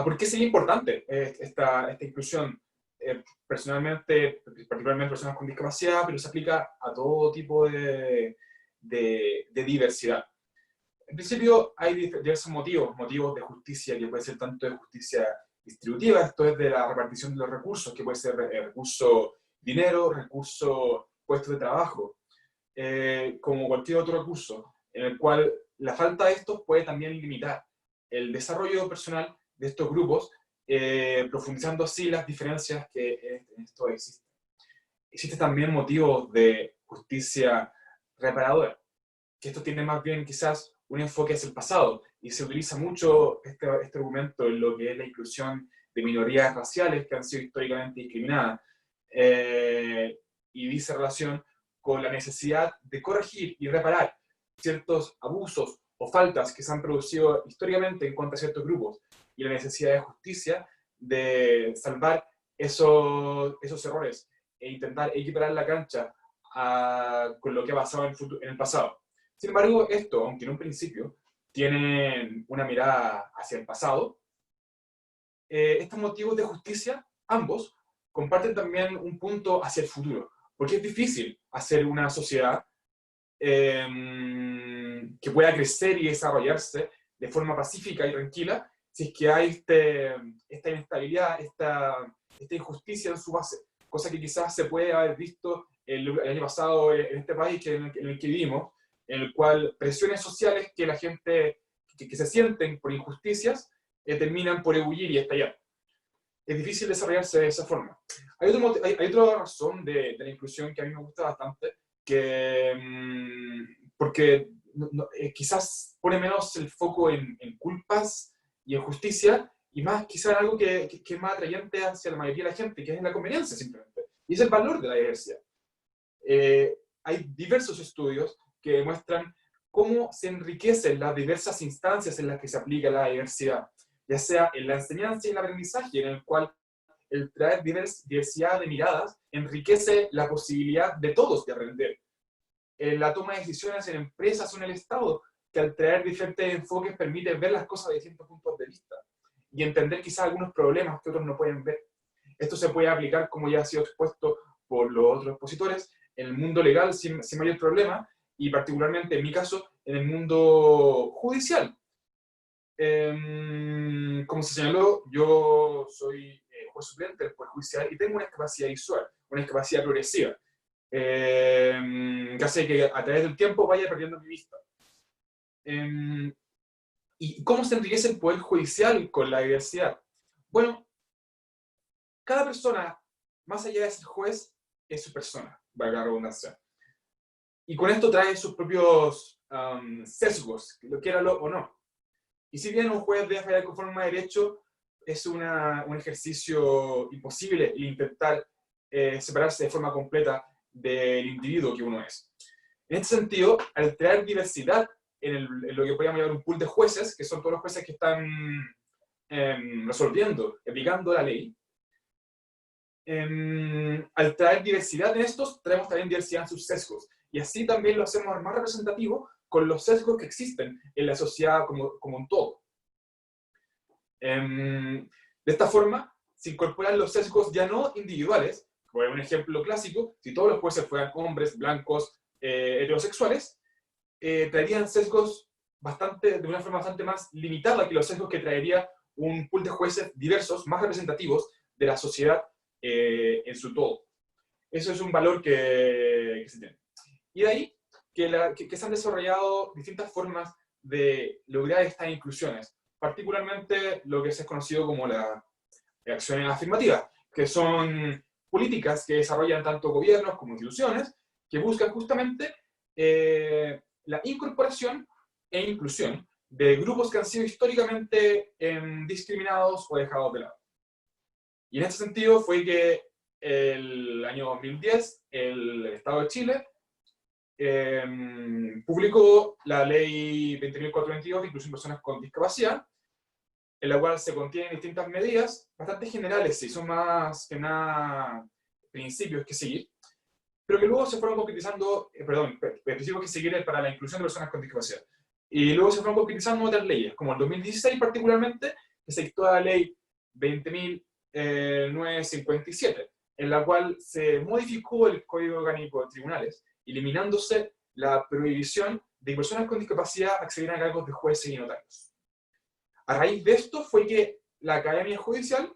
por qué sería importante esta inclusión. Personalmente, particularmente personas con discapacidad, pero se aplica a todo tipo de diversidad. En principio hay diversos motivos de justicia, que puede ser tanto de justicia distributiva, esto es de la repartición de los recursos, que puede ser recurso dinero, recurso puestos de trabajo, como cualquier otro recurso, en el cual la falta de estos puede también limitar el desarrollo personal de estos grupos, profundizando así las diferencias que en esto existen. Existen también motivos de justicia reparadora, que esto tiene más bien quizás un enfoque hacia el pasado, y se utiliza mucho este argumento en lo que es la inclusión de minorías raciales que han sido históricamente discriminadas, y dice relación con la necesidad de corregir y reparar ciertos abusos o faltas que se han producido históricamente en contra de ciertos grupos, y la necesidad de justicia de salvar esos errores e intentar equiparar la cancha con lo que ha pasado en el pasado. Sin embargo, esto, aunque en un principio tienen una mirada hacia el pasado, estos motivos de justicia, ambos, comparten también un punto hacia el futuro, porque es difícil hacer una sociedad que pueda crecer y desarrollarse de forma pacífica y tranquila si es que hay esta inestabilidad, esta injusticia en su base, cosa que quizás se puede haber visto el año pasado en este país en el que vivimos, en el cual presiones sociales que la gente, que se sienten por injusticias, terminan por ebullir y estallar. Es difícil desarrollarse de esa forma. Hay otra razón de la inclusión que a mí me gusta bastante, porque quizás pone menos el foco en culpas y en justicia, y más quizás algo que es más atrayente hacia la mayoría de la gente, que es la conveniencia simplemente, y es el valor de la diversidad. Hay diversos estudios que demuestran cómo se enriquecen las diversas instancias en las que se aplica la diversidad, ya sea en la enseñanza y el aprendizaje, en el cual el traer diversidad de miradas enriquece la posibilidad de todos de aprender. En la toma de decisiones en empresas o en el Estado, que al traer diferentes enfoques permite ver las cosas de distintos puntos de vista y entender quizás algunos problemas que otros no pueden ver. Esto se puede aplicar, como ya ha sido expuesto por los otros expositores, en el mundo legal sin mayor problema, y particularmente en mi caso, en el mundo judicial. Como se señaló, yo soy juez suplente del Poder Judicial y tengo una discapacidad visual, una discapacidad progresiva, que hace que a través del tiempo vaya perdiendo mi vista. ¿Y cómo se enriquece el Poder Judicial con la diversidad? Bueno, cada persona, más allá de ser juez, es su persona, valga la redundancia. Y con esto trae sus propios sesgos, lo quiera o no. Y si bien un juez debe fallar con forma de derecho, es un ejercicio imposible el intentar separarse de forma completa del individuo que uno es. En este sentido, al traer diversidad en lo que podríamos llamar un pool de jueces, que son todos los jueces que están resolviendo, aplicando la ley, al traer diversidad en estos, traemos también diversidad en sus sesgos. Y así también lo hacemos más representativo con los sesgos que existen en la sociedad como un todo. De esta forma, se incorporan los sesgos ya no individuales. Por un ejemplo clásico, si todos los jueces fueran hombres, blancos, heterosexuales, traerían sesgos de una forma bastante más limitada que los sesgos que traería un pool de jueces diversos, más representativos de la sociedad en su todo. Eso es un valor que se tiene. Y de ahí que se han desarrollado distintas formas de lograr estas inclusiones, particularmente lo que se es conocido como las acciones afirmativas, que son políticas que desarrollan tanto gobiernos como instituciones, que buscan justamente la incorporación e inclusión de grupos que han sido históricamente discriminados o dejados de lado. Y en este sentido fue que el año 2010 el Estado de Chile publicó la Ley 20.422 de inclusión de personas con discapacidad, en la cual se contienen distintas medidas bastante generales y son más que nada principios que seguir, pero que luego se fueron concretizando, principios que seguir para la inclusión de personas con discapacidad. Y luego se fueron concretizando otras leyes, como el 2016 particularmente, que se dictó la Ley 20.957, en la cual se modificó el Código Orgánico de Tribunales, eliminándose la prohibición de que personas con discapacidad accedieran a cargos de jueces y notarios. A raíz de esto fue que la Academia Judicial,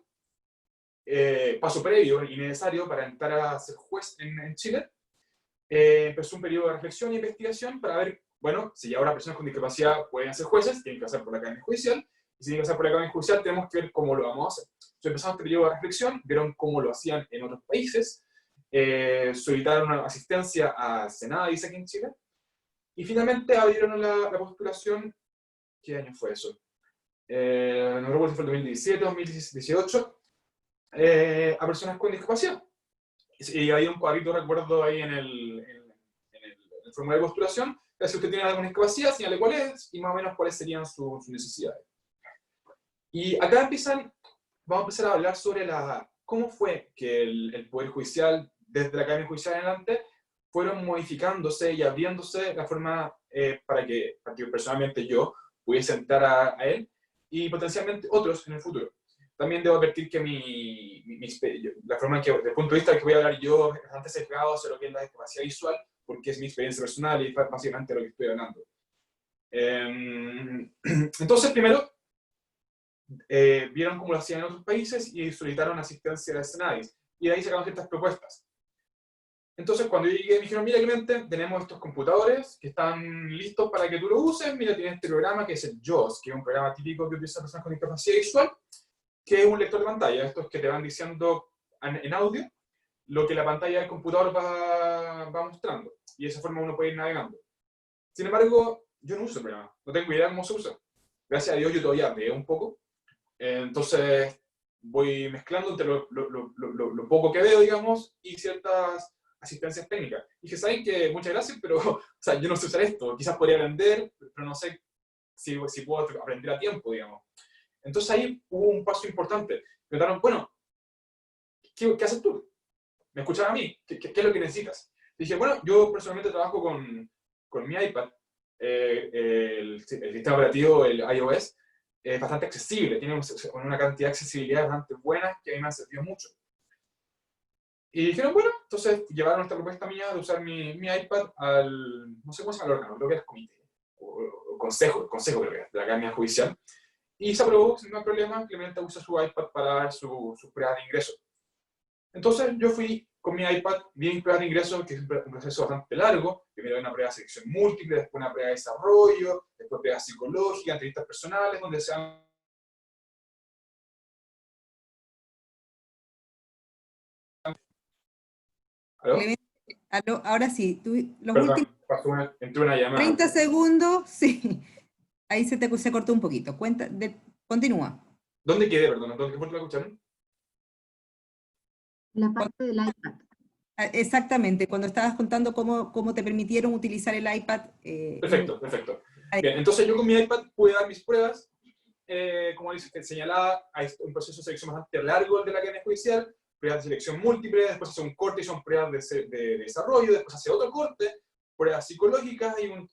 paso previo y necesario para entrar a ser juez en Chile, empezó un periodo de reflexión e investigación para ver, bueno, si ahora personas con discapacidad pueden ser jueces, tienen que pasar por la Academia Judicial, y si tienen que pasar por la Academia Judicial tenemos que ver cómo lo vamos a hacer. Entonces empezamos este periodo de reflexión, vieron cómo lo hacían en otros países, solicitaron una asistencia al Senado, dice aquí en Chile, y finalmente abrieron la postulación. ¿Qué año fue eso? No recuerdo si fue el 2017 o 2018, a personas con discapacidad. Y hay un cuadrito, recuerdo, ahí en el formulario de postulación, que si usted tiene alguna discapacidad, señale cuál es, y más o menos cuáles serían sus necesidades. Y acá vamos a empezar a hablar sobre cómo fue que el Poder Judicial, desde la Academia Judicial en adelante, fueron modificándose y abriéndose la forma para que personalmente yo pudiese entrar a él, y potencialmente otros en el futuro. También debo advertir que la forma en que, desde el punto de vista que voy a hablar yo, es bastante sesgado hacia lo que es la discapacidad visual, porque es mi experiencia personal y básicamente lo que estoy hablando. Entonces, primero, vieron cómo lo hacían en otros países y solicitaron asistencia de Senadis, y de ahí sacaron ciertas propuestas. Entonces, cuando yo llegué, me dijeron, mira Clemente, tenemos estos computadores que están listos para que tú lo uses, mira, tienes este programa que es el JAWS, que es un programa típico que utilizan personas con discapacidad visual, que es un lector de pantalla, estos que te van diciendo en audio lo que la pantalla del computador va mostrando, y de esa forma uno puede ir navegando. Sin embargo, yo no uso el programa, no tengo idea de cómo se usa. Gracias a Dios yo todavía veo un poco, entonces voy mezclando entre lo poco que veo, digamos, y ciertas asistencias técnicas. Y que saben que muchas gracias, pero o sea, yo no sé usar esto, quizás podría aprender, pero no sé si puedo aprender a tiempo, digamos. Entonces ahí hubo un paso importante. Me preguntaron, bueno, ¿qué haces tú? ¿Me escuchan a mí? ¿Qué es lo que necesitas? Dije, bueno, yo personalmente trabajo con mi iPad, el sistema operativo, el iOS, es bastante accesible, tiene una cantidad de accesibilidad bastante buena que a mí me ha servido mucho. Y dijeron, bueno, entonces llevaron esta propuesta mía de usar mi iPad no sé cómo se llama el órgano, creo que era el comité, o consejo creo que era, de la Academia Judicial. Y se aprobó sin ningún problema, Clemente usa su iPad para dar sus pruebas de ingreso. Entonces yo fui con mi iPad, vi pruebas de ingreso, que es un proceso bastante largo. Primero una prueba de selección múltiple, después una prueba de desarrollo, después pruebas psicológicas, entrevistas personales, donde se han... ¿Aló? Aló, ahora sí, los Perdón, últimos entró una llamada. 30 segundos, sí. Ahí se cortó un poquito. Continúa. ¿Dónde quedé, perdón? ¿Dónde fue que la escucharon? La parte del iPad. Exactamente, cuando estabas contando cómo te permitieron utilizar el iPad. Perfecto. Bien, entonces yo con mi iPad pude dar mis pruebas. Como señalaba, hay un proceso de selección bastante largo de la Academia Judicial, pruebas de selección múltiple, después hace un corte y son pruebas de desarrollo, después hace otro corte, pruebas psicológicas y un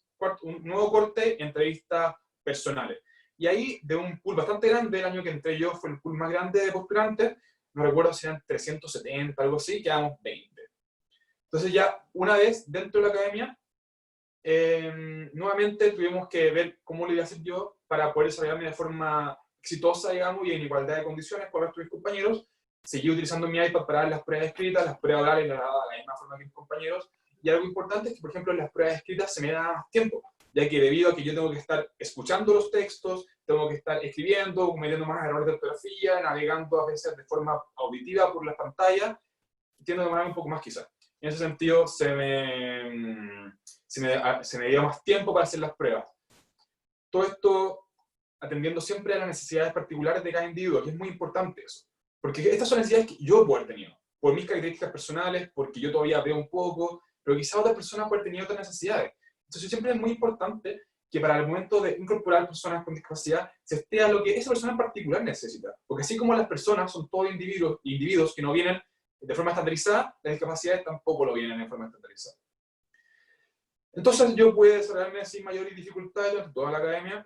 nuevo corte, entrevistas personales. Y ahí, de un pool bastante grande, el año que entré yo fue el pool más grande de postulantes, no recuerdo si eran 370, algo así, quedamos 20. Entonces ya, una vez dentro de la academia, nuevamente tuvimos que ver cómo lo iba a hacer yo para poder desarrollarme de forma exitosa, digamos, y en igualdad de condiciones con el resto de mis compañeros. Seguí utilizando mi iPad para dar las pruebas escritas, las pruebas orales las daba de la misma forma que mis compañeros. Y algo importante es que, por ejemplo, en las pruebas escritas se me da más tiempo, ya que debido a que yo tengo que estar escuchando los textos, tengo que estar escribiendo, cometiendo más errores de ortografía, navegando a veces de forma auditiva por las pantallas, tiendo a demorar un poco más quizás. En ese sentido, se me dio más tiempo para hacer las pruebas. Todo esto atendiendo siempre a las necesidades particulares de cada individuo, que es muy importante eso. Porque estas son necesidades que yo puedo haber tenido, por mis características personales, porque yo todavía veo un poco, pero quizá otras personas pueden haber tenido otras necesidades. Entonces siempre es muy importante que para el momento de incorporar personas con discapacidad se esté a lo que esa persona en particular necesita. Porque así como las personas son todos individuos que no vienen de forma estandarizada, las discapacidades tampoco lo vienen de forma estandarizada. Entonces yo pude desarrollarme sin mayores dificultades durante toda la academia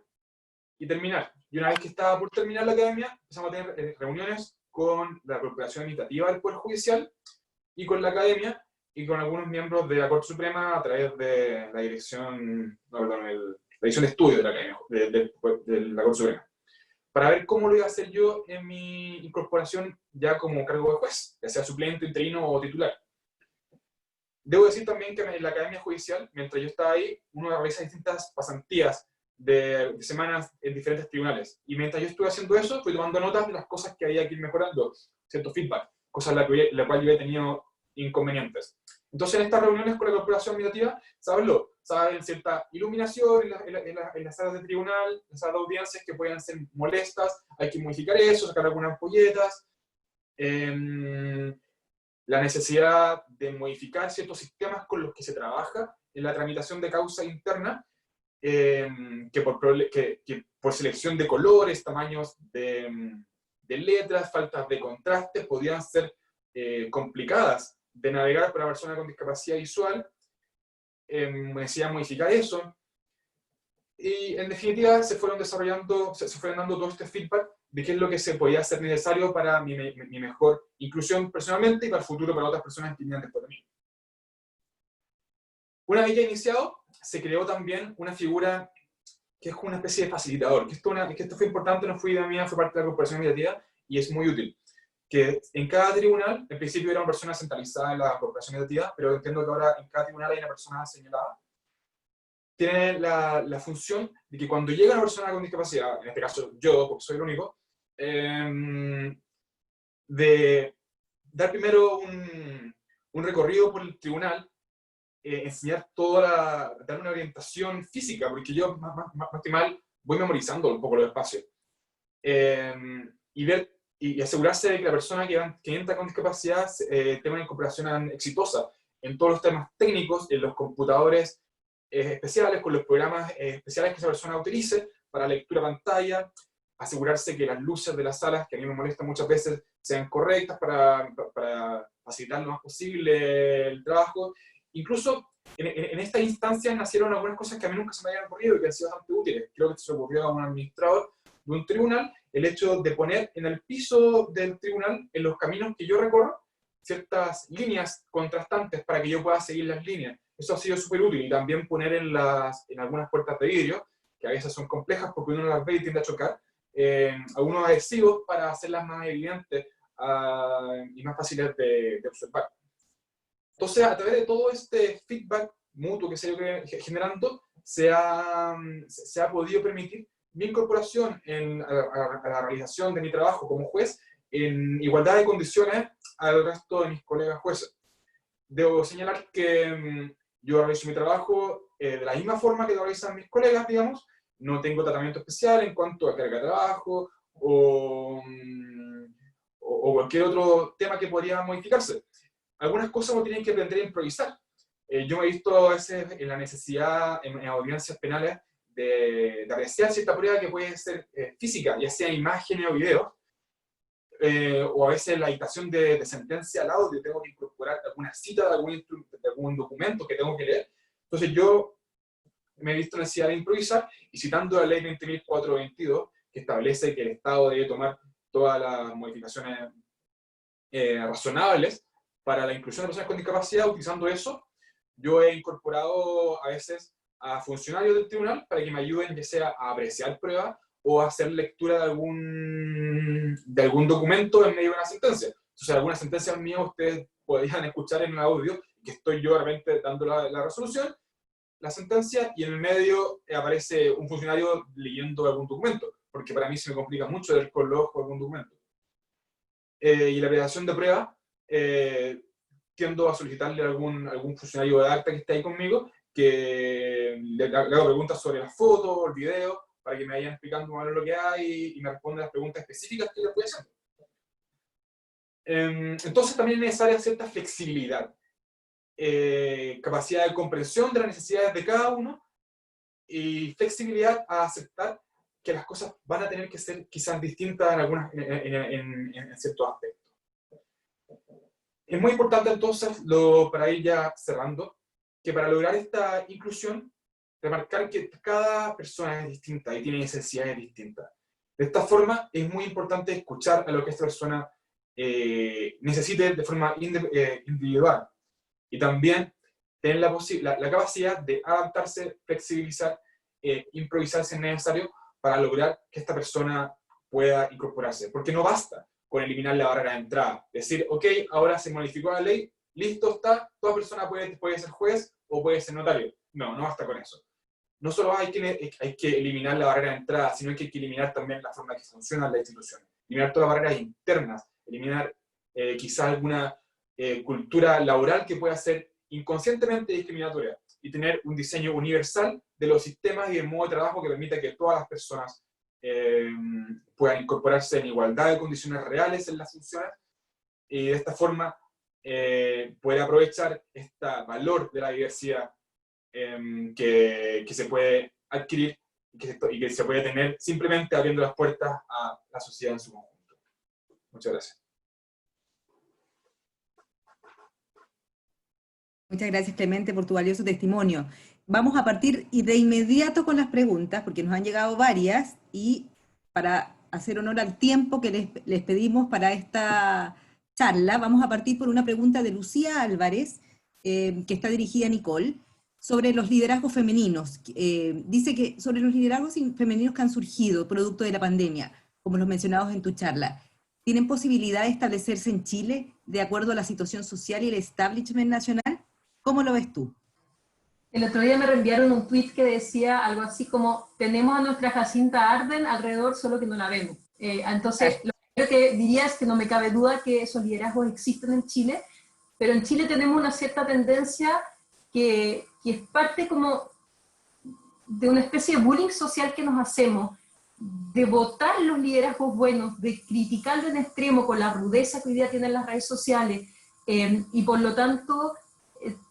y terminar. Y una vez que estaba por terminar la academia, empezamos a tener reuniones con la Corporación Administrativa del Poder Judicial y con la academia y con algunos miembros de la Corte Suprema a través de la dirección, la dirección de estudio de la academia, de la Corte Suprema, para ver cómo lo iba a hacer yo en mi incorporación ya como cargo de juez, ya sea suplente, interino o titular. Debo decir también que en la Academia Judicial, mientras yo estaba ahí, uno realiza distintas pasantías de semanas en diferentes tribunales. Y mientras yo estuve haciendo eso, fui tomando notas de las cosas que había que ir mejorando, cierto feedback, cosas en las cuales yo he tenido inconvenientes. Entonces, en estas reuniones con la Corporación Administrativa, saben cierta iluminación en las salas de tribunal, en las salas de audiencias que pueden ser molestas, hay que modificar eso, sacar algunas ampolletas, la necesidad de modificar ciertos sistemas con los que se trabaja en la tramitación de causa interna, que por selección de colores, tamaños de letras, faltas de contraste, podían ser complicadas de navegar para personas con discapacidad visual. Me decía modificar eso. Y en definitiva se fueron dando todo este feedback de qué es lo que se podía hacer necesario para mi mejor inclusión personalmente y para el futuro para otras personas que vinieran después de mí. Una vez ya iniciado, se creó también una figura que es como una especie de facilitador, que esto fue importante, no fue idea mía, fue parte de la Corporación Administrativa y es muy útil. Que en cada tribunal, en principio era una persona centralizada en la Corporación Administrativa, pero entiendo que ahora en cada tribunal hay una persona señalada. Tiene la función de que cuando llega una persona con discapacidad, en este caso yo, porque soy el único, de dar primero un recorrido por el tribunal, enseñar dar una orientación física, porque yo más que mal voy memorizando un poco los espacios, y asegurarse de que la persona que entra con discapacidad tenga una incorporación exitosa en todos los temas técnicos, en los computadores especiales, con los programas especiales que esa persona utilice para lectura pantalla, asegurarse que las luces de las salas, que a mí me molestan muchas veces, sean correctas para facilitar lo más posible el trabajo. Incluso en esta instancia nacieron algunas cosas que a mí nunca se me habían ocurrido y que han sido bastante útiles. Creo que se ocurrió a un administrador de un tribunal el hecho de poner en el piso del tribunal, en los caminos que yo recorro, ciertas líneas contrastantes para que yo pueda seguir las líneas. Eso ha sido súper útil. Y también poner en algunas puertas de vidrio, que a veces son complejas porque uno no las ve y tiende a chocar, algunos adhesivos para hacerlas más evidentes y más fáciles de observar. Entonces, a través de todo este feedback mutuo que se ha ido generando, se ha podido permitir mi incorporación a la realización de mi trabajo como juez en igualdad de condiciones al resto de mis colegas jueces. Debo señalar que yo realizo mi trabajo de la misma forma que lo realizan mis colegas, digamos. No tengo tratamiento especial en cuanto a carga de trabajo o cualquier otro tema que podría modificarse. Algunas cosas uno tiene que aprender a improvisar. Yo me he visto a veces en la necesidad, en audiencias penales, de apreciar cierta prueba que puede ser física, ya sea imágenes o videos, o a veces la dictación de sentencia al audio, tengo que incorporar alguna cita de algún documento que tengo que leer. Entonces yo me he visto necesidad de improvisar, y citando la ley 20.422, que establece que el Estado debe tomar todas las modificaciones razonables para la inclusión de personas con discapacidad, utilizando eso, yo he incorporado a veces a funcionarios del tribunal para que me ayuden, ya sea a apreciar pruebas o a hacer lectura de algún documento en medio de una sentencia. Entonces, algunas sentencias mías ustedes podrían escuchar en el audio, que estoy yo de repente dando la resolución, la sentencia, y en el medio aparece un funcionario leyendo algún documento, porque para mí se me complica mucho leer con los ojos algún documento. Y la apreciación de prueba, tiendo a solicitarle a algún funcionario de acta que esté ahí conmigo, que le hago preguntas sobre las fotos, el video, para que me vayan explicando más o menos lo que hay y me respondan las preguntas específicas que yo les voy haciendo. Entonces también es necesaria cierta flexibilidad, capacidad de comprensión de las necesidades de cada uno, y flexibilidad a aceptar que las cosas van a tener que ser quizás distintas en ciertos aspectos. Es muy importante entonces, para ir ya cerrando, que para lograr esta inclusión, remarcar que cada persona es distinta y tiene necesidades distintas. De esta forma, es muy importante escuchar a lo que esta persona necesite de forma individual, y también tener la capacidad de adaptarse, flexibilizar, improvisar si es necesario, para lograr que esta persona pueda incorporarse. Porque no basta con eliminar la barrera de entrada. Decir, ok, ahora se modificó la ley, listo está, toda persona puede ser juez o puede ser notario. No, no basta con eso. No solo hay que eliminar la barrera de entrada, sino que hay que eliminar también la forma en que funcionan las instituciones. Eliminar todas las barreras internas, eliminar quizás alguna cultura laboral que pueda ser inconscientemente discriminatoria, y tener un diseño universal de los sistemas y del modo de trabajo que permita que todas las personas puedan incorporarse en igualdad de condiciones reales en las funciones, y de esta forma poder aprovechar este valor de la diversidad que se puede adquirir y que se puede tener simplemente abriendo las puertas a la sociedad en su conjunto. Muchas gracias. Muchas gracias, Clemente, por tu valioso testimonio. Vamos a partir de inmediato con las preguntas, porque nos han llegado varias, y para hacer honor al tiempo que les pedimos para esta charla, vamos a partir por una pregunta de Lucía Álvarez, que está dirigida a Nicole, sobre los liderazgos femeninos. Dice que sobre los liderazgos femeninos que han surgido producto de la pandemia, como los mencionados en tu charla, ¿tienen posibilidad de establecerse en Chile de acuerdo a la situación social y el establishment nacional? ¿Cómo lo ves tú? El otro día me reenviaron un tweet que decía algo así como: tenemos a nuestra Jacinta Arden alrededor, solo que no la vemos. Entonces, lo primero que diría es que no me cabe duda que esos liderazgos existen en Chile, pero en Chile tenemos una cierta tendencia que es parte como de una especie de bullying social que nos hacemos, de votar los liderazgos buenos, de criticarlo en extremo con la rudeza que hoy día tienen las redes sociales, y por lo tanto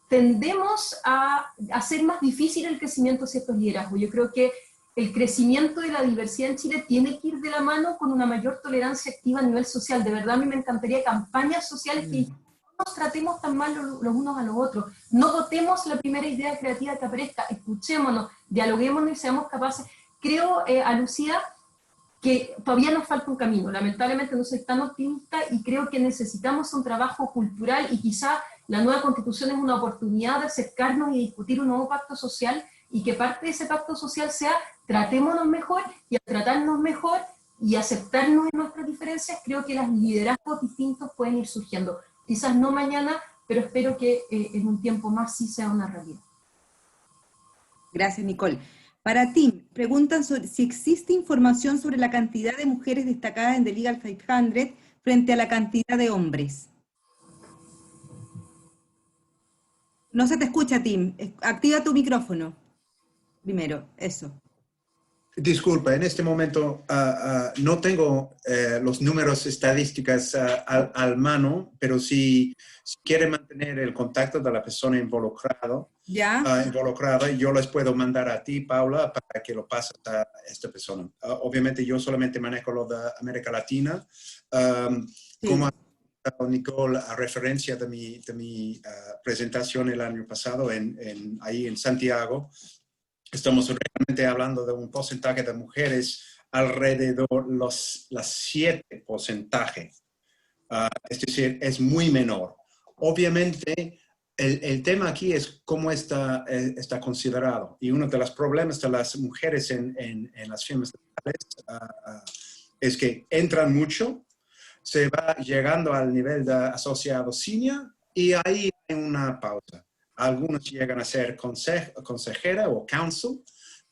tendemos a hacer más difícil el crecimiento de ciertos liderazgos. Yo creo que el crecimiento de la diversidad en Chile tiene que ir de la mano con una mayor tolerancia activa a nivel social. De verdad, a mí me encantaría campañas sociales que no nos tratemos tan mal los unos a los otros. No votemos la primera idea creativa que aparezca, escuchémonos, dialoguémonos y seamos capaces. Creo, a Lucía, que todavía nos falta un camino. Lamentablemente no soy tan optimista y creo que necesitamos un trabajo cultural, y quizá la nueva Constitución es una oportunidad de acercarnos y discutir un nuevo pacto social, y que parte de ese pacto social sea tratémonos mejor, y al tratarnos mejor y aceptarnos en nuestras diferencias, creo que los liderazgos distintos pueden ir surgiendo. Quizás no mañana, pero espero que en un tiempo más sí sea una realidad. Gracias, Nicole. Para ti, preguntan si existe información sobre la cantidad de mujeres destacadas en The Legal 500 frente a la cantidad de hombres. No se te escucha, Tim. Activa tu micrófono. Primero, eso. Disculpa, en este momento no tengo los números estadísticas al mano, pero si quiere mantener el contacto de la persona involucrada, yo les puedo mandar a ti, Paula, para que lo pases a esta persona. Obviamente yo solamente manejo lo de América Latina. Sí. Como Nicole, a referencia de mi presentación el año pasado ahí en Santiago, estamos realmente hablando de un porcentaje de mujeres alrededor las 7%. Es decir, es muy menor. Obviamente, el tema aquí es cómo está considerado. Y uno de los problemas de las mujeres en las firmas legales es que entran mucho, se va llegando al nivel de asociado senior y ahí hay una pausa. Algunos llegan a ser consejera o counsel,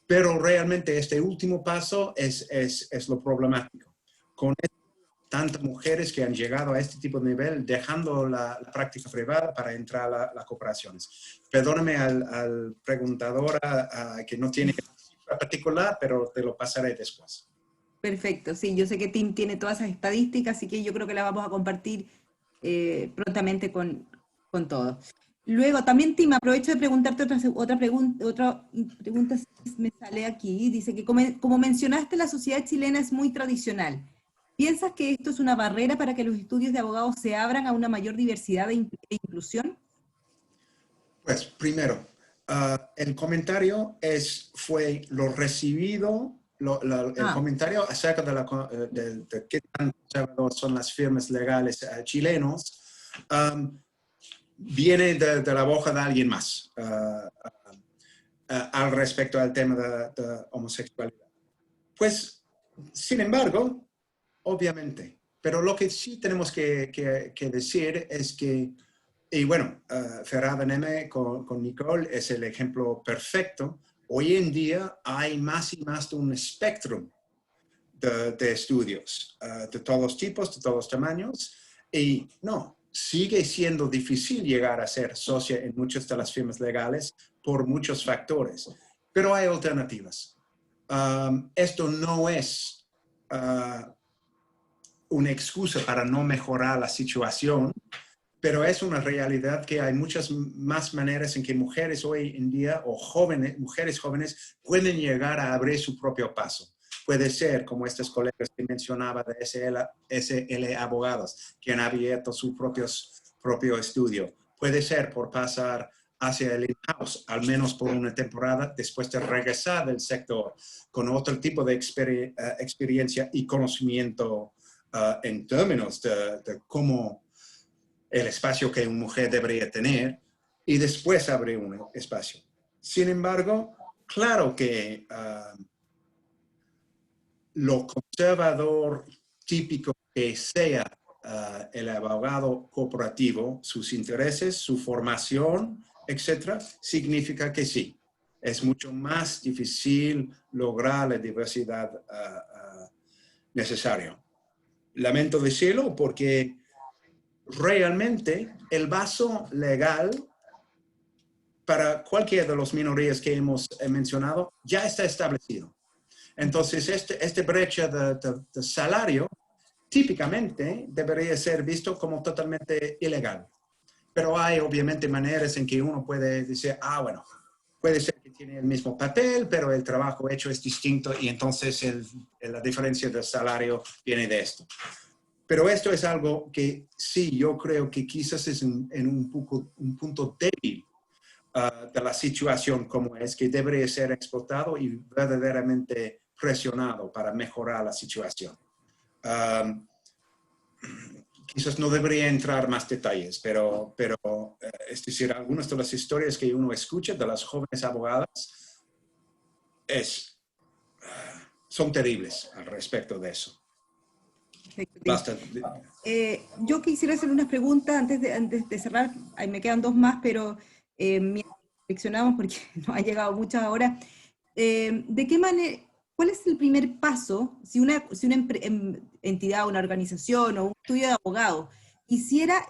pero realmente este último paso es lo problemático. Con tantas mujeres que han llegado a este tipo de nivel, dejando la práctica privada para entrar a las cooperaciones. Perdóname al preguntador que no tiene cifra particular, pero te lo pasaré después. Perfecto, sí, yo sé que Tim tiene todas esas estadísticas, así que yo creo que las vamos a compartir prontamente con todos. Luego, también, Tim, aprovecho de preguntarte otra pregunta me sale aquí. Dice que como mencionaste, la sociedad chilena es muy tradicional. ¿Piensas que esto es una barrera para que los estudios de abogados se abran a una mayor diversidad e inclusión? Pues, primero, el comentario fue lo recibido, el comentario acerca de qué tan conservadores son las firmas legales chilenos, viene de la boca de alguien más al respecto al tema de homosexualidad. Pues, sin embargo, obviamente, pero lo que sí tenemos que decir es que, y bueno, Ferrada Neme con Nicole es el ejemplo perfecto. Hoy en día hay más y más de un espectro de estudios, de todos tipos, de todos tamaños, y no, sigue siendo difícil llegar a ser socia en muchas de las firmas legales por muchos factores, pero hay alternativas. Esto no es una excusa para no mejorar la situación, pero es una realidad que hay muchas más maneras en que mujeres hoy en día, o mujeres jóvenes, pueden llegar a abrir su propio paso. Puede ser, como estos colegas que mencionaba de SL Abogados, que han abierto su propio estudio. Puede ser por pasar hacia el in-house, al menos por una temporada, después de regresar del sector con otro tipo de experiencia y conocimiento en términos de cómo el espacio que una mujer debería tener, y después abrir un espacio. Sin embargo, claro que lo conservador típico que sea el abogado corporativo, sus intereses, su formación, etcétera, significa que sí. Es mucho más difícil lograr la diversidad necesaria. Lamento decirlo porque realmente el vaso legal para cualquiera de las minorías que hemos mencionado ya está establecido. Entonces, este brecha de salario típicamente debería ser visto como totalmente ilegal. Pero hay obviamente maneras en que uno puede decir, bueno, puede ser que tiene el mismo papel, pero el trabajo hecho es distinto y entonces la diferencia de salario viene de esto. Pero esto es algo que sí, yo creo que quizás es en un punto débil de la situación como es, que debería ser explotado y verdaderamente presionado para mejorar la situación. Quizás no debería entrar más detalles, pero es decir, algunas de las historias que uno escucha de las jóvenes abogadas son terribles al respecto de eso. Yo quisiera hacer unas preguntas antes de cerrar. Ahí me quedan dos más, pero reflexionamos porque nos han llegado muchas ahora. ¿De qué manera, cuál es el primer paso si una entidad, una organización o un estudio de abogados quisiera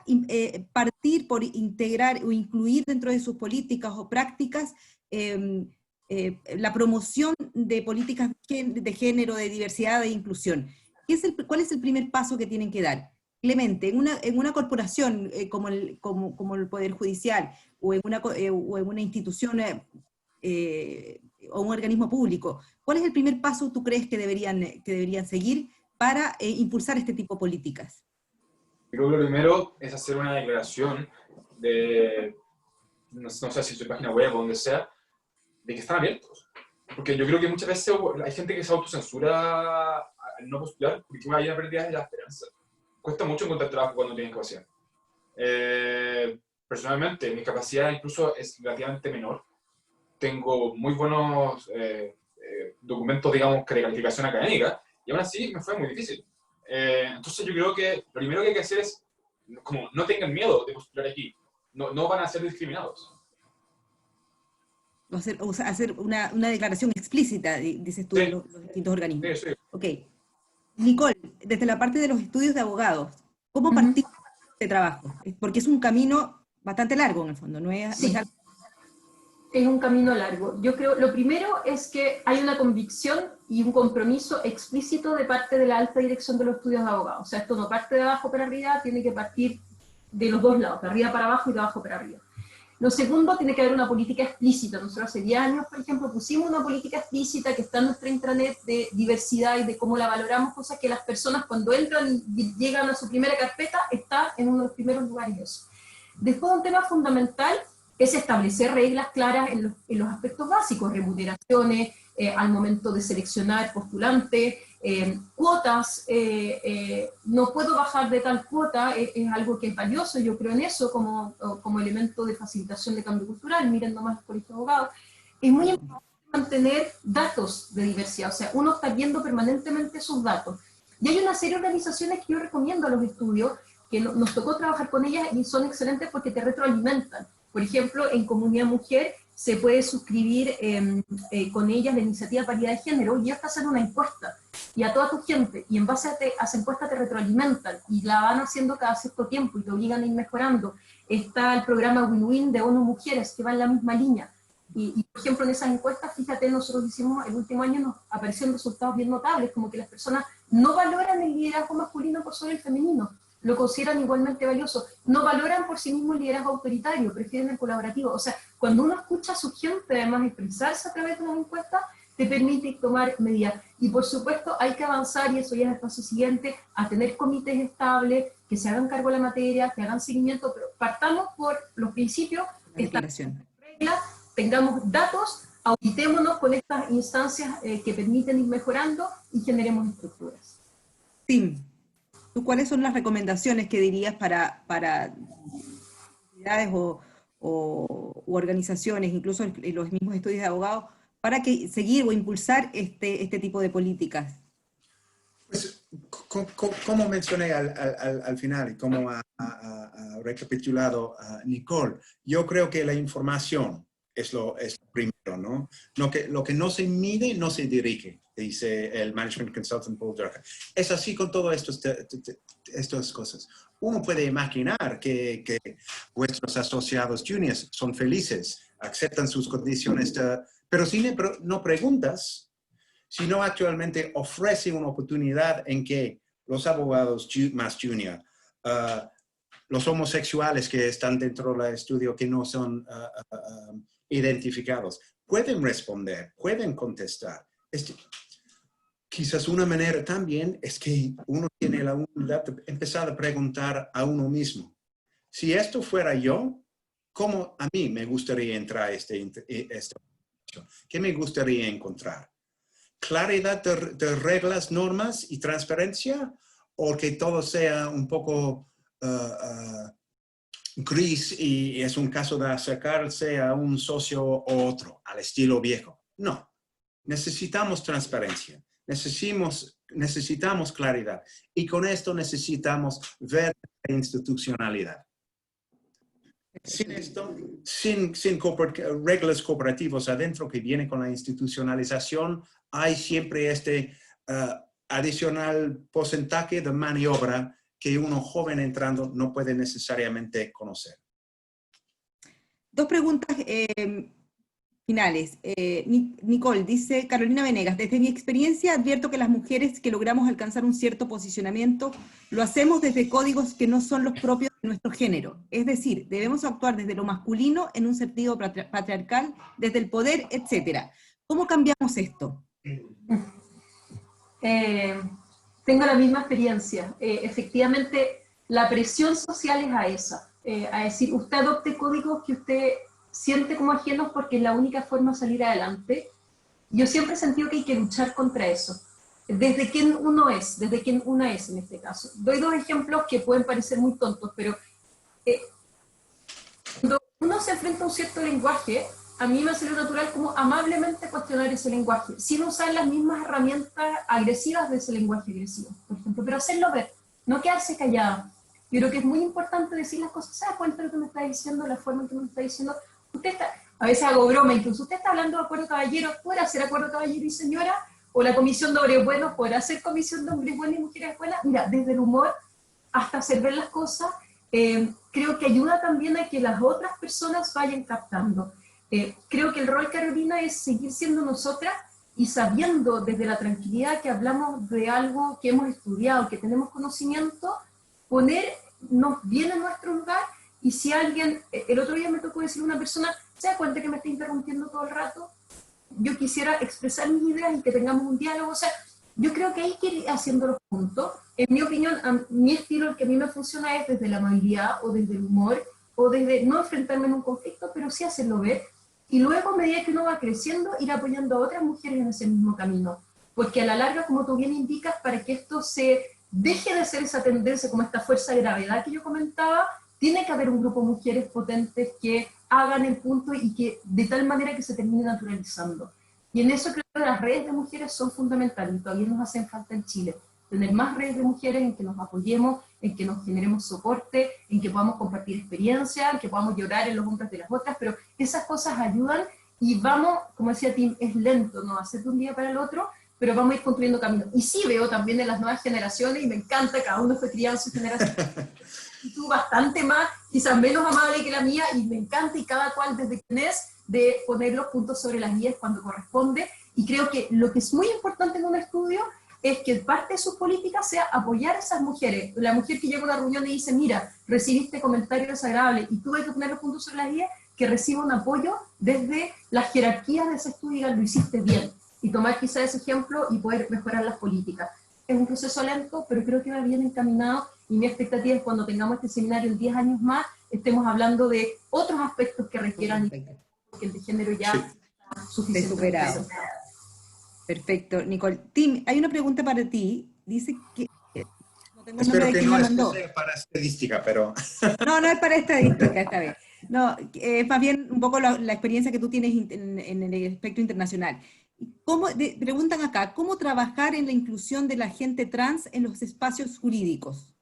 partir por integrar o incluir dentro de sus políticas o prácticas la promoción de políticas de género, de diversidad, de inclusión. ¿Cuál es el primer paso que tienen que dar? Clemente, en una corporación como el Poder Judicial, o en una institución o un organismo público, ¿cuál es el primer paso tú crees que deberían seguir para impulsar este tipo de políticas? Creo que lo primero es hacer una declaración de, no sé si su página web o donde sea, de que están abiertos. Porque yo creo que muchas veces hay gente que se autocensura al no postular porque hay una pérdida de la esperanza. Cuesta mucho encontrar trabajo cuando tienes capacidad. Personalmente, mi capacidad incluso es relativamente menor. Tengo muy buenos documentos, digamos, de calificación académica, y aún así me fue muy difícil. Entonces yo creo que lo primero que hay que hacer es, como, no tengan miedo de postular aquí. No van a ser discriminados. Hacer una declaración explícita, dices tú, Sí. de los distintos organismos. Sí, sí. Ok. Nicole, desde la parte de los estudios de abogados, ¿cómo partir de trabajo? Porque es un camino bastante largo en el fondo, ¿no es? Sí. Es un camino largo. Yo creo, lo primero es que hay una convicción y un compromiso explícito de parte de la alta dirección de los estudios de abogados. O sea, esto no parte de abajo para arriba, tiene que partir de los dos lados, de arriba para abajo y de abajo para arriba. Lo segundo, tiene que haber una política explícita. Nosotros hace 10 años, por ejemplo, pusimos una política explícita que está en nuestra intranet de diversidad y de cómo la valoramos, cosas que las personas cuando entran y llegan a su primera carpeta, está en uno de los primeros lugares. Después, un tema fundamental es establecer reglas claras en los aspectos básicos, remuneraciones, al momento de seleccionar postulantes, cuotas, no puedo bajar de tal cuota, es algo que es valioso, yo creo en eso como elemento de facilitación de cambio cultural, miren nomás el Colegio de Abogados. Es muy importante mantener datos de diversidad, o sea, uno está viendo permanentemente sus datos. Y hay una serie de organizaciones que yo recomiendo a los estudios, que nos tocó trabajar con ellas y son excelentes porque te retroalimentan. Por ejemplo, en Comunidad Mujer se puede suscribir con ellas la iniciativa Paridad de Género y ellos te hacen una encuesta y a toda tu gente, y en base a esa encuesta te retroalimentan y la van haciendo cada cierto tiempo y te obligan a ir mejorando. Está el programa Win-Win de ONU Mujeres que va en la misma línea. Y por ejemplo, en esas encuestas, fíjate, nosotros hicimos el último año, nos aparecieron resultados bien notables, como que las personas no valoran el liderazgo masculino por sobre el femenino, lo consideran igualmente valioso, no valoran por sí mismo el liderazgo autoritario, prefieren el colaborativo. O sea, cuando uno escucha a su gente, además expresarse a través de una encuesta, te permite tomar medidas. Y por supuesto hay que avanzar, y eso ya es el paso siguiente, a tener comités estables, que se hagan cargo de la materia, que hagan seguimiento, pero partamos por los principios, reglas, tengamos datos, auditémonos con estas instancias que permiten ir mejorando y generemos estructuras. Tim, ¿tú cuáles son las recomendaciones que dirías para entidades o organizaciones, incluso los mismos estudios de abogados, para seguir o impulsar este tipo de políticas? Pues, como mencioné al final y como ha recapitulado Nicole, yo creo que la información es lo primero, ¿no? Lo que no se mide, no se dirige, dice el Management Consultant Paul Drucker. Es así con todas estas cosas. Uno puede imaginar que vuestros asociados juniors son felices, aceptan sus condiciones, pero si no preguntas, si no actualmente ofrece una oportunidad en que los abogados más junior, los homosexuales que están dentro del estudio que no son identificados, pueden responder, pueden contestar. Quizás una manera también es que uno tiene la humildad de empezar a preguntar a uno mismo. Si esto fuera yo, ¿cómo a mí me gustaría entrar a esta organización? ¿Qué me gustaría encontrar? ¿Claridad de reglas, normas y transparencia? ¿O que todo sea un poco gris y es un caso de acercarse a un socio o otro, al estilo viejo? No. Necesitamos transparencia. Necesitamos claridad. Y con esto necesitamos ver la institucionalidad. Sin esto, sin reglas cooperativas adentro que vienen con la institucionalización, hay siempre este adicional porcentaje de maniobra que uno joven entrando no puede necesariamente conocer. Dos preguntas que finales. Nicole, dice Carolina Venegas, desde mi experiencia advierto que las mujeres que logramos alcanzar un cierto posicionamiento lo hacemos desde códigos que no son los propios de nuestro género. Es decir, debemos actuar desde lo masculino en un sentido patriarcal, desde el poder, etc. ¿Cómo cambiamos esto? Tengo la misma experiencia. Efectivamente, la presión social es a esa. A decir, usted adopte códigos que usted siente como ajenos porque es la única forma de salir adelante. Yo siempre he sentido que hay que luchar contra eso, desde quien uno es, desde quien una es en este caso. Doy dos ejemplos que pueden parecer muy tontos, pero cuando uno se enfrenta a un cierto lenguaje, a mí me salió natural como amablemente cuestionar ese lenguaje, sin usar las mismas herramientas agresivas de ese lenguaje agresivo, por ejemplo, pero hacerlo ver, no quedarse callado. Yo creo que es muy importante decir las cosas, ¿se da cuenta de lo que me está diciendo, la forma en que me está diciendo? Usted está, a veces hago broma, incluso usted está hablando de acuerdo caballero, ¿podrá ser acuerdo caballero y señora? O la comisión de hombres buenos, ¿podrá ser comisión de hombres buenos y mujeres buenas? Mira, desde el humor hasta hacer ver las cosas, creo que ayuda también a que las otras personas vayan captando. Creo que el rol, Carolina, es seguir siendo nosotras y sabiendo desde la tranquilidad que hablamos de algo que hemos estudiado, que tenemos conocimiento, ponernos bien en nuestro lugar. Y si alguien, el otro día me tocó decir a una persona, ¿se da cuenta que me está interrumpiendo todo el rato? Yo quisiera expresar mis ideas y que tengamos un diálogo. O sea, yo creo que hay que ir haciéndolo juntos. En mi opinión, mi estilo, el que a mí me funciona es desde la amabilidad o desde el humor, o desde no enfrentarme en un conflicto, pero sí hacerlo ver. Y luego, a medida que uno va creciendo, ir apoyando a otras mujeres en ese mismo camino. Porque a la larga, como tú bien indicas, para que esto se deje de ser esa tendencia, como esta fuerza de gravedad que yo comentaba, tiene que haber un grupo de mujeres potentes que hagan el punto y que de tal manera que se termine naturalizando. Y en eso creo que las redes de mujeres son fundamentales y todavía nos hacen falta en Chile. Tener más redes de mujeres en que nos apoyemos, en que nos generemos soporte, en que podamos compartir experiencia, en que podamos llorar en los hombros de las otras, pero esas cosas ayudan y vamos, como decía Tim, es lento, no hacer de un día para el otro, pero vamos a ir construyendo caminos. Y sí veo también en las nuevas generaciones, y me encanta, cada uno fue criado en su generación, y tú bastante más, quizás menos amable que la mía, y me encanta, y cada cual desde quien es, de poner los puntos sobre las guías cuando corresponde, y creo que lo que es muy importante en un estudio es que parte de sus políticas sea apoyar a esas mujeres. La mujer que llega a una reunión y dice, mira, recibiste comentarios desagradables y tuve que poner los puntos sobre las guías, que reciba un apoyo desde las jerarquías de ese estudio y digan, lo hiciste bien, y tomar quizás ese ejemplo y poder mejorar las políticas. Es un proceso lento, pero creo que va bien encaminado, y mi expectativa es cuando tengamos este seminario en 10 años más, estemos hablando de otros aspectos que requieran, porque el de género ya está suficientemente superado. Perfecto. Nicole, Tim, hay una pregunta para ti. Dice que... No tengo el nombre de quién la mandó. Sea para estadística, pero... No, no es para estadística esta vez. No, es más bien un poco la experiencia que tú tienes en el aspecto internacional. Preguntan acá, ¿cómo trabajar en la inclusión de la gente trans en los espacios jurídicos?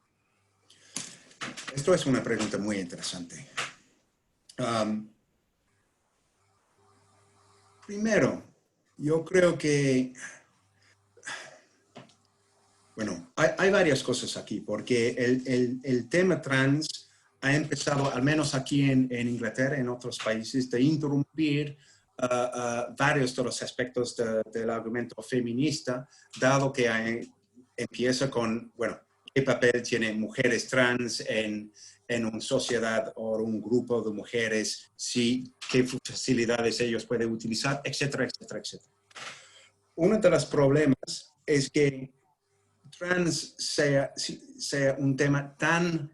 Esto es una pregunta muy interesante. Primero, yo creo que, bueno, hay varias cosas aquí, porque el tema trans ha empezado, al menos aquí en Inglaterra, en otros países, de interrumpir varios de los aspectos del argumento feminista, dado que empieza con, bueno, qué papel tienen mujeres trans en una sociedad o un grupo de mujeres, qué facilidades ellos pueden utilizar, etcétera, etcétera, etcétera. Uno de los problemas es que trans sea un tema tan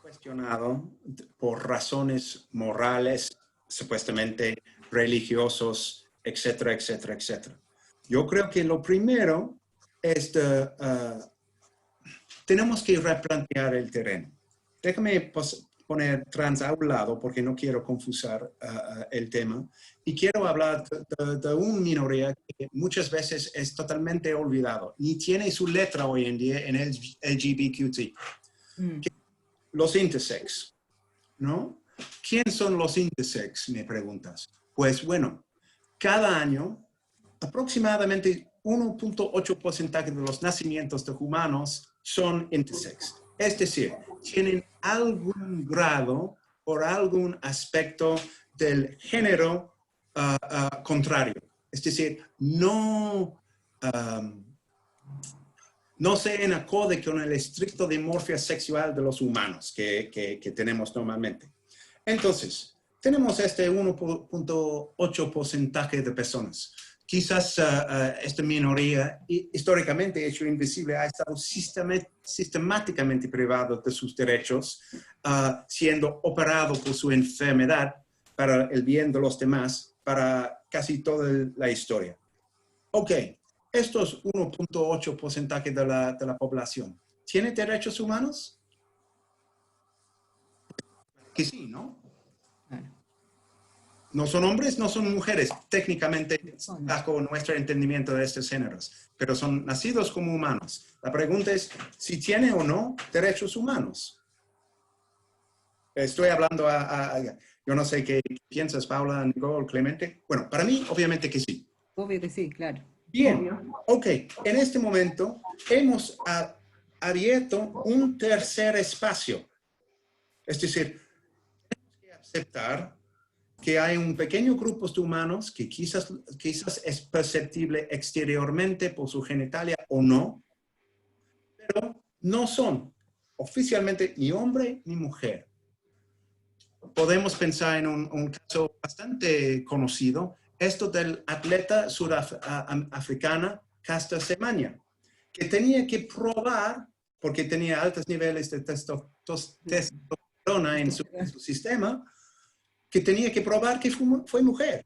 cuestionado por razones morales, supuestamente religiosos, etcétera, etcétera, etcétera. Yo creo que lo primero es tenemos que replantear el terreno. Déjame poner trans a un lado porque no quiero confusar el tema, y quiero hablar de una minoría que muchas veces es totalmente olvidado, ni tiene su letra hoy en día en el LGBTQ. Los intersex, ¿no? ¿Quién son los intersex, me preguntas? Pues bueno, cada año aproximadamente 1.8% de los nacimientos de humanos son intersex. Es decir, tienen algún grado por algún aspecto del género contrario. Es decir, no se en acorde con el estricto dimorfia sexual de los humanos que tenemos normalmente. Entonces, tenemos este 1.8% de personas. Quizás esta minoría, históricamente hecho invisible, ha estado sistemáticamente privado de sus derechos, siendo operado por su enfermedad para el bien de los demás, para casi toda la historia. Ok, esto es 1.8% de la población. ¿Tiene derechos humanos? Que sí, ¿no? No son hombres, no son mujeres, técnicamente, bajo nuestro entendimiento de estos géneros, pero son nacidos como humanos. La pregunta es si tiene o no derechos humanos. Estoy hablando yo no sé qué piensas, Paula, Nicole, Clemente. Bueno, para mí, obviamente que sí. Obvio que sí, claro. Bien, ok. En este momento hemos abierto un tercer espacio. Es decir, tenemos que aceptar que hay un pequeño grupo de humanos que quizás es perceptible exteriormente por su genitalia o no, pero no son oficialmente ni hombre ni mujer. Podemos pensar en un caso bastante conocido, esto del atleta sudafricana Caster Semenya, que tenía que probar, porque tenía altos niveles de testosterona en su sistema, que tenía que probar que fue mujer.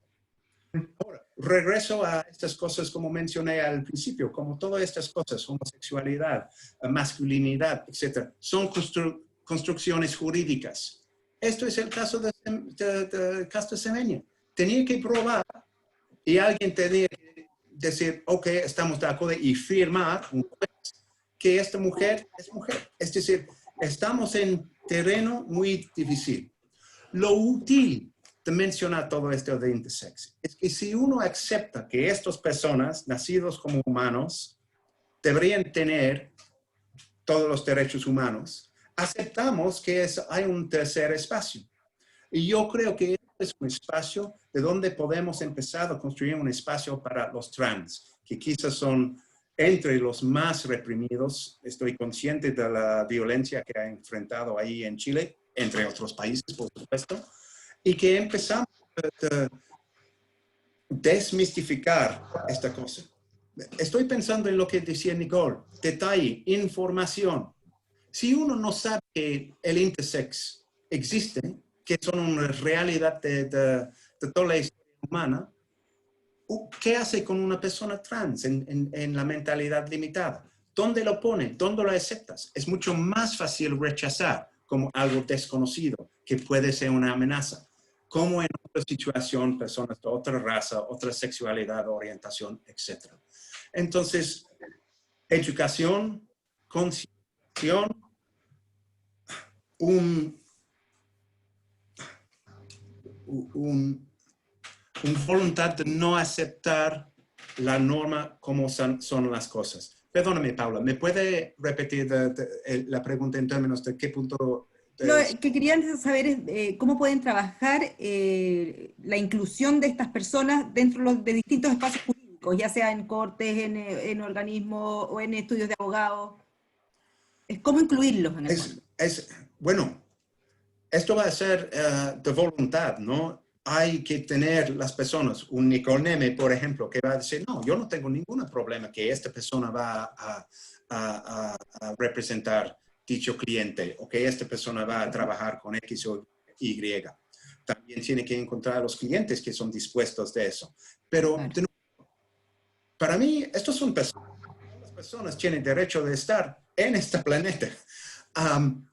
Ahora, regreso a estas cosas como mencioné al principio, como todas estas cosas, homosexualidad, masculinidad, etc., son construcciones jurídicas. Esto es el caso de Caster Semenya. Tenía que probar y alguien tenía que decir, ok, estamos de acuerdo y firmar un juez que esta mujer es mujer. Es decir, estamos en terreno muy difícil. Lo útil de mencionar todo esto de intersex es que si uno acepta que estas personas, nacidos como humanos, deberían tener todos los derechos humanos, aceptamos que hay un tercer espacio. Y yo creo que es un espacio de donde podemos empezar a construir un espacio para los trans, que quizás son entre los más reprimidos. Estoy consciente de la violencia que ha enfrentado ahí en Chile, entre otros países, por supuesto, y que empezamos a desmistificar esta cosa. Estoy pensando en lo que decía Nicole, detalle, información. Si uno no sabe que el intersex existe, que son una realidad de toda la historia humana, ¿qué hace con una persona trans en la mentalidad limitada? ¿Dónde lo pone? ¿Dónde lo aceptas? Es mucho más fácil rechazar como algo desconocido, que puede ser una amenaza. Como en otra situación, personas de otra raza, otra sexualidad, orientación, etc. Entonces, educación, concienciación, una voluntad de no aceptar la norma como son las cosas. Perdóname, Paula, ¿me puede repetir la pregunta en términos de qué punto? Lo que querían saber es cómo pueden trabajar la inclusión de estas personas dentro de distintos espacios jurídicos, ya sea en cortes, en organismos o en estudios de abogados. Es cómo incluirlos en el fondo. Bueno, esto va a ser de voluntad, ¿no? Hay que tener las personas, un Nicole Neme, por ejemplo, que va a decir, no, yo no tengo ningún problema que esta persona va a representar dicho cliente o que esta persona va a trabajar con X o Y. También tiene que encontrar a los clientes que son dispuestos de eso. Pero claro, para mí, estos son personas. Las personas tienen derecho de estar en este planeta.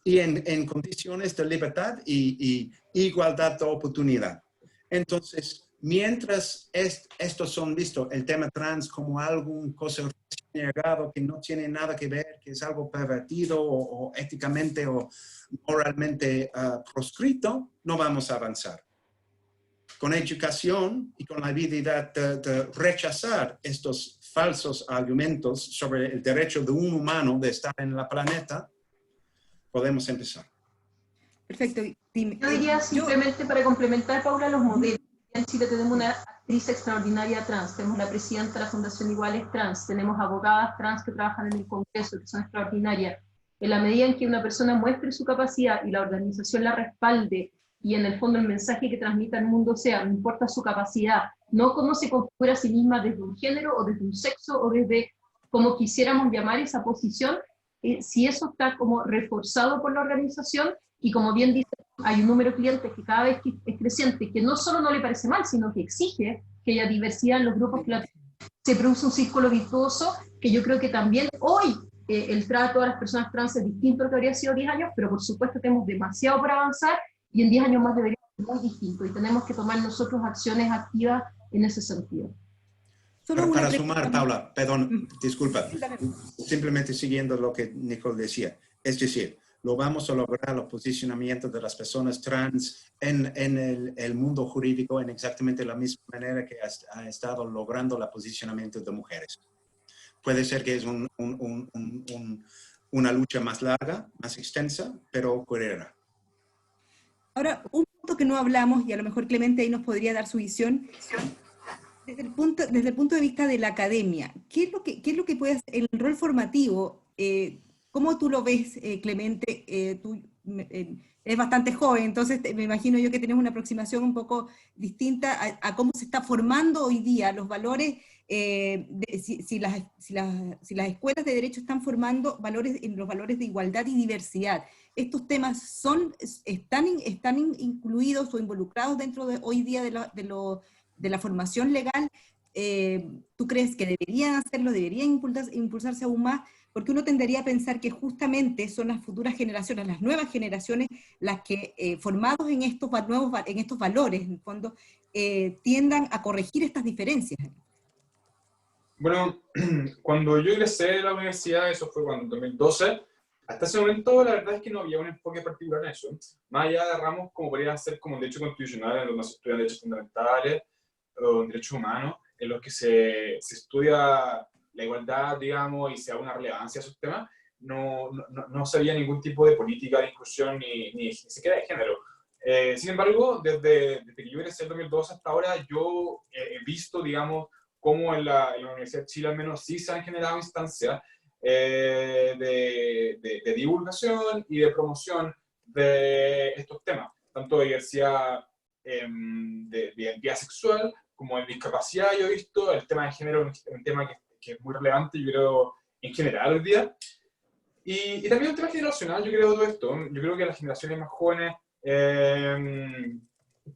Y en condiciones de libertad y igualdad de oportunidad. Entonces, mientras estos son vistos, el tema trans como algún cosa negado que no tiene nada que ver, que es algo pervertido o éticamente o moralmente proscrito, no vamos a avanzar. Con educación y con la habilidad de rechazar estos falsos argumentos sobre el derecho de un humano de estar en el planeta, podemos empezar. Perfecto. Dime, Yo diría simplemente para complementar, Paula, los modelos. En Chile tenemos una actriz extraordinaria trans, tenemos la presidenta de la Fundación Iguales trans, tenemos abogadas trans que trabajan en el Congreso, que son extraordinarias. En la medida en que una persona muestre su capacidad y la organización la respalde, y en el fondo el mensaje que transmita al mundo sea, no importa su capacidad, no cómo se configura a sí misma desde un género, o desde un sexo, o desde como quisiéramos llamar esa posición, si eso está como reforzado por la organización, y como bien dice, hay un número de clientes que cada vez es creciente, que no solo no le parece mal, sino que exige que haya diversidad en los grupos que la tienen. Se produce un círculo virtuoso que yo creo que también hoy el trato a las personas trans es distinto a lo que habría sido 10 años, pero por supuesto tenemos demasiado por avanzar y en 10 años más debería ser muy distinto y tenemos que tomar nosotros acciones activas en ese sentido. Para sumar, Paula, perdón, disculpa, simplemente siguiendo lo que Nicole decía, es decir, lo vamos a lograr los posicionamientos de las personas trans en el mundo jurídico en exactamente la misma manera que ha estado logrando el posicionamiento de mujeres. Puede ser que es una lucha más larga, más extensa, pero ocurrirá. Ahora, un punto que no hablamos, y a lo mejor Clemente ahí nos podría dar su visión, desde el punto de vista de la academia, ¿qué es lo que puede hacer el rol formativo? ¿Cómo tú lo ves, Clemente? Tú eres bastante joven, entonces me imagino yo que tienes una aproximación un poco distinta a cómo se está formando hoy día los valores, si las escuelas de derecho están formando los valores de igualdad y diversidad. ¿Estos temas están incluidos o involucrados dentro de hoy día de la formación legal? ¿Tú crees que deberían hacerlo, deberían impulsarse aún más? Porque uno tendería a pensar que justamente son las futuras generaciones, las nuevas generaciones, las que formados en estos valores, en el fondo, tiendan a corregir estas diferencias. Bueno, cuando yo ingresé a la universidad, eso fue cuando en 2012, hasta ese momento la verdad es que no había un enfoque particular en eso. Más allá de ramos como podría ser como el derecho constitucional, en donde se estudian derechos fundamentales, o derechos humanos, en los que se estudia la igualdad, digamos, y se da una relevancia a esos temas, no se veía ningún tipo de política de inclusión ni siquiera de género. Sin embargo, desde que yo ingresé en 2012 hasta ahora, yo he visto, digamos, cómo en la Universidad de Chile al menos sí se han generado instancias de divulgación y de promoción de estos temas, tanto de diversidad de identidad sexual como de discapacidad. Yo he visto el tema de género, un tema que es muy relevante, yo creo, en general hoy día. Y también un tema generacional, yo creo, todo esto. Yo creo que las generaciones más jóvenes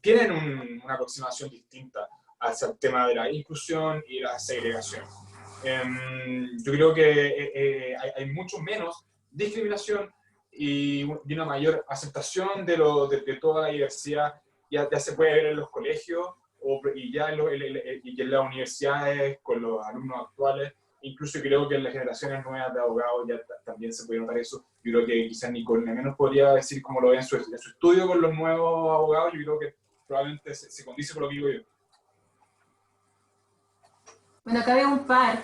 tienen una aproximación distinta hacia el tema de la inclusión y la segregación. Yo creo que hay mucho menos discriminación y una mayor aceptación de toda la diversidad. Ya se puede ver en los colegios y ya en las universidades con los alumnos actuales. Incluso creo que en las generaciones nuevas de abogados ya también se puede notar eso. Yo creo que quizás Nicole menos podría decir cómo lo ve en su estudio con los nuevos abogados. Yo creo que probablemente se condice con lo que digo yo. Bueno, acá veo un par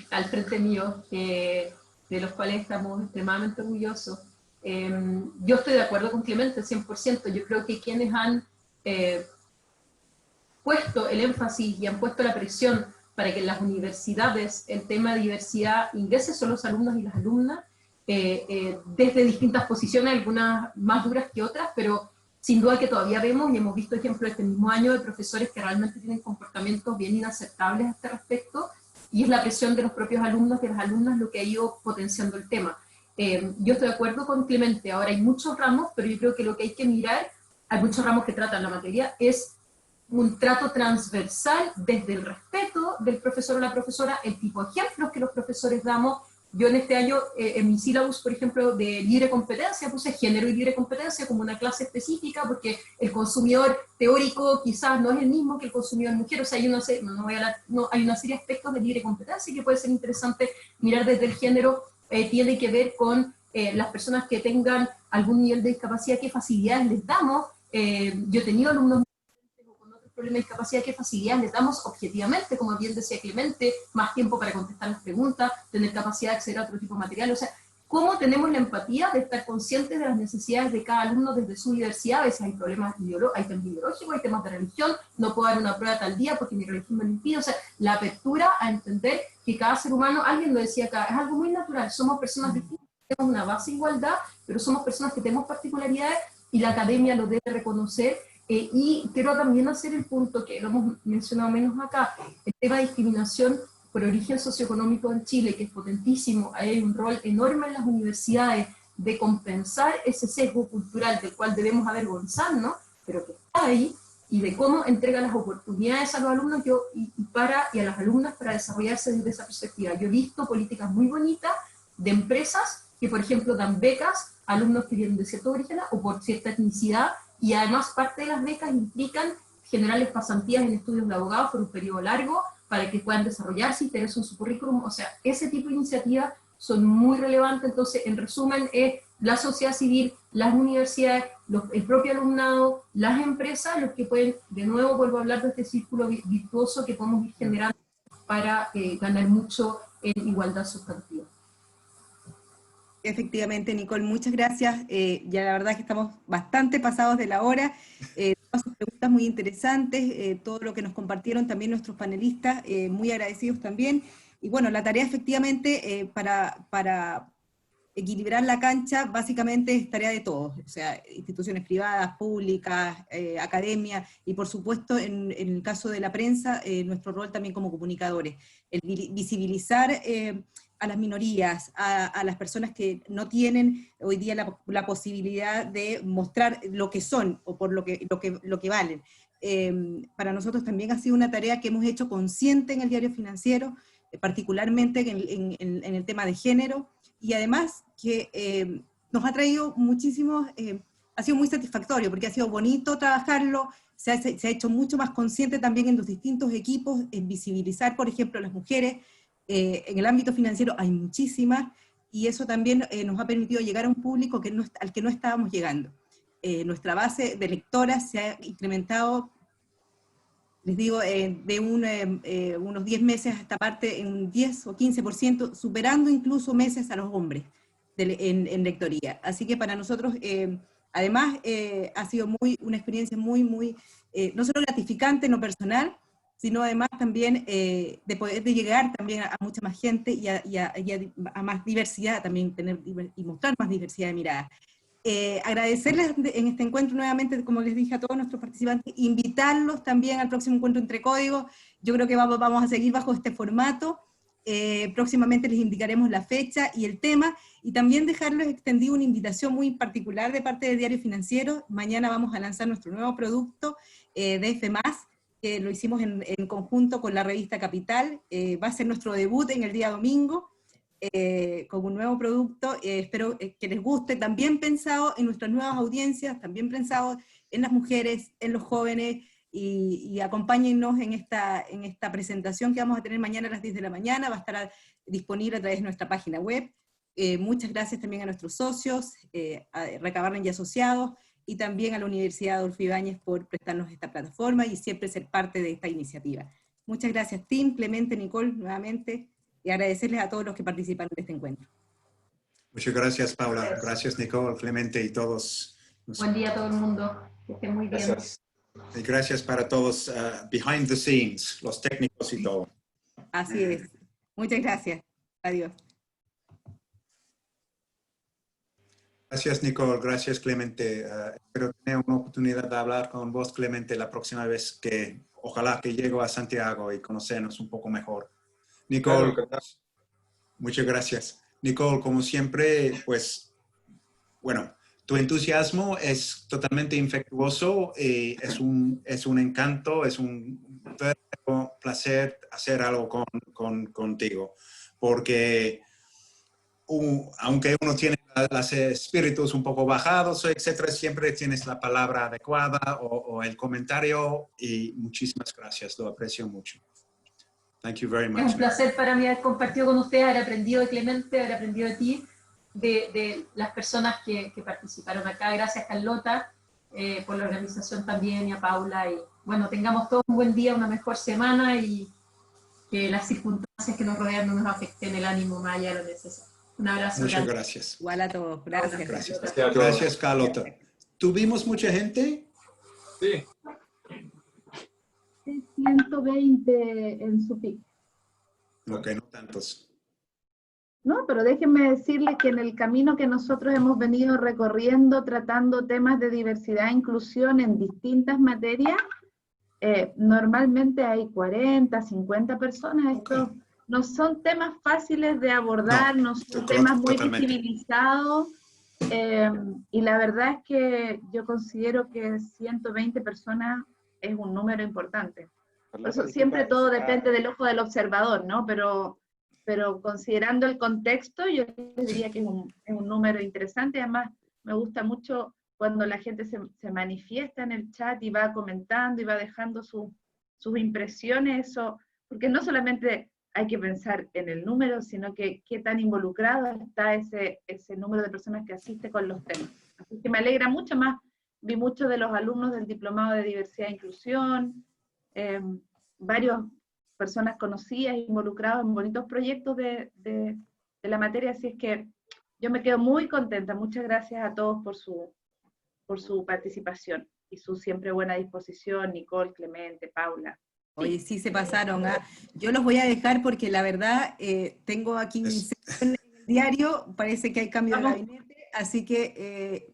al frente mío, de los cuales estamos extremadamente orgullosos. Yo estoy de acuerdo con Clemente, 100%. Yo creo que quienes han puesto el énfasis y han puesto la presión para que en las universidades el tema de diversidad ingrese son los alumnos y las alumnas, desde distintas posiciones, algunas más duras que otras, pero sin duda que todavía vemos y hemos visto ejemplos este mismo año de profesores que realmente tienen comportamientos bien inaceptables a este respecto, y es la presión de los propios alumnos y de las alumnas lo que ha ido potenciando el tema. Yo estoy de acuerdo con Clemente, ahora hay muchos ramos, pero yo creo que lo que hay que mirar, hay muchos ramos que tratan la materia, es un trato transversal desde el respeto del profesor o la profesora, el tipo de ejemplos que los profesores damos. Yo en este año, en mi sílabus, por ejemplo, de libre competencia, puse género y libre competencia como una clase específica, porque el consumidor teórico quizás no es el mismo que el consumidor mujer. O sea, hay una serie de aspectos de libre competencia que puede ser interesante mirar desde el género. Tiene que ver con las personas que tengan algún nivel de discapacidad, qué facilidades les damos. Yo he tenido alumnos con otros problemas de discapacidad, qué facilidades les damos objetivamente, como bien decía Clemente, más tiempo para contestar las preguntas, tener capacidad de acceder a otro tipo de material. O sea, cómo tenemos la empatía de estar conscientes de las necesidades de cada alumno desde su diversidad. A veces hay problemas hay temas ideológicos, hay temas de religión, no puedo dar una prueba tal día porque mi religión me lo impide. O sea, la apertura a entender que cada ser humano, alguien lo decía acá, es algo muy natural, somos personas distintas, tenemos una base de igualdad, pero somos personas que tenemos particularidades y la academia lo debe reconocer. Y quiero también hacer el punto que lo hemos mencionado menos acá, el tema de discriminación por origen socioeconómico en Chile, que es potentísimo. Hay un rol enorme en las universidades de compensar ese sesgo cultural del cual debemos avergonzarnos, pero que está ahí, y de cómo entrega las oportunidades a los alumnos y a las alumnas para desarrollarse desde esa perspectiva. Yo he visto políticas muy bonitas de empresas que, por ejemplo, dan becas a alumnos que vienen de cierto origen o por cierta etnicidad, y además parte de las becas implican generarles pasantías en estudios de abogados por un periodo largo, para que puedan desarrollarse y tener eso en su currículum. O sea, ese tipo de iniciativas son muy relevantes. Entonces, en resumen, es la sociedad civil, las universidades, el propio alumnado, las empresas, los que pueden, de nuevo vuelvo a hablar de este círculo virtuoso que podemos ir generando para ganar mucho en igualdad sustantiva. Efectivamente, Nicole, muchas gracias. Ya la verdad es que estamos bastante pasados de la hora. Todas sus preguntas muy interesantes, todo lo que nos compartieron también nuestros panelistas, muy agradecidos también. Y bueno, la tarea efectivamente para equilibrar la cancha básicamente es tarea de todos, o sea, instituciones privadas, públicas, academia, y por supuesto en el caso de la prensa, nuestro rol también como comunicadores, el visibilizar a las minorías, a las personas que no tienen hoy día la posibilidad de mostrar lo que son, o por lo que valen. Para nosotros también ha sido una tarea que hemos hecho consciente en el Diario Financiero, particularmente en el tema de género, y además que nos ha traído muchísimos, ha sido muy satisfactorio, porque ha sido bonito trabajarlo, se ha hecho mucho más consciente también en los distintos equipos, en visibilizar, por ejemplo, a las mujeres. En el ámbito financiero hay muchísimas, y eso también nos ha permitido llegar a un público al que no estábamos llegando. Nuestra base de lectoras se ha incrementado, les digo, de unos 10 meses a esta parte, en un 10 o 15%, superando incluso meses a los hombres en lectoría. Así que para nosotros, además, ha sido una experiencia muy, no solo gratificante en lo personal, sino además también de poder llegar también a mucha más gente y a más diversidad, también y mostrar más diversidad de miradas. Agradecerles en este encuentro nuevamente, como les dije a todos nuestros participantes, invitarlos también al próximo encuentro entre códigos. Yo creo que vamos a seguir bajo este formato. Próximamente les indicaremos la fecha y el tema, y también dejarles extendido una invitación muy particular de parte del Diario Financiero. Mañana vamos a lanzar nuestro nuevo producto de F+, que lo hicimos en conjunto con la revista Capital. Va a ser nuestro debut en el día domingo, con un nuevo producto. Espero que les guste, también pensado en nuestras nuevas audiencias, también pensado en las mujeres, en los jóvenes, y acompáñennos en esta presentación que vamos a tener mañana a las 10 de la mañana, va a estar disponible a través de nuestra página web. Muchas gracias también a nuestros socios, a Recabarren y Asociados, y también a la Universidad Adolfo Ibáñez por prestarnos esta plataforma y siempre ser parte de esta iniciativa. Muchas gracias, Tim, Clemente, Nicole, nuevamente, y agradecerles a todos los que participaron de este encuentro. Muchas gracias, Paula. Gracias, Nicole, Clemente y todos. Buen día a todo el mundo. Que estén muy bien. Gracias. Y gracias para todos behind the scenes, los técnicos y todo. Así es. Muchas gracias. Adiós. Gracias, Nicole. Gracias, Clemente. Espero tener una oportunidad de hablar con vos, Clemente, la próxima vez que ojalá que llego a Santiago y conocernos un poco mejor. Nicole, Claro. muchas gracias. Nicole, como siempre, pues, bueno, tu entusiasmo es totalmente infectuoso, es un encanto, es un verdadero placer hacer algo contigo, porque aunque uno tiene los espíritus un poco bajados, etcétera, siempre tienes la palabra adecuada o el comentario, y muchísimas gracias, lo aprecio mucho. Thank you very much. Es un placer para mí haber compartido con ustedes, haber aprendido de Clemente, haber aprendido de ti, de las personas que participaron acá. Gracias, Carlota, por la organización también, y a Paula. Y bueno, tengamos todos un buen día, una mejor semana, y que las circunstancias que nos rodean no nos afecten el ánimo más allá de lo necesario. Un abrazo. Muchas grande. gracias. Igual a todos. Gracias. Gracias. Gracias a todos. Gracias, Carlota. ¿Tuvimos mucha gente? Sí. 120 en su pico. Ok, no tantos. No, pero déjenme decirles que en el camino que nosotros hemos venido recorriendo, tratando temas de diversidad e inclusión en distintas materias, normalmente hay 40, 50 personas. Estos no son temas fáciles de abordar, no son temas muy visibilizados, y la verdad es que yo considero que 120 personas es un número importante. Por eso siempre todo depende del ojo del observador, ¿no? Pero considerando el contexto, yo les diría que es un número interesante. Además, me gusta mucho cuando la gente se manifiesta en el chat y va comentando y va dejando sus impresiones, eso, porque no solamente hay que pensar en el número, sino que qué tan involucrado está ese número de personas que asiste con los temas. Así que me alegra mucho más. Vi muchos de los alumnos del Diplomado de Diversidad e Inclusión, varias personas conocidas, involucradas en bonitos proyectos de la materia, así es que yo me quedo muy contenta. Muchas gracias a todos por su participación y su siempre buena disposición, Nicole, Clemente, Paula. Oye, sí se pasaron. Yo los voy a dejar porque la verdad tengo aquí mi sección en el diario, parece que hay cambio de gabinete, así que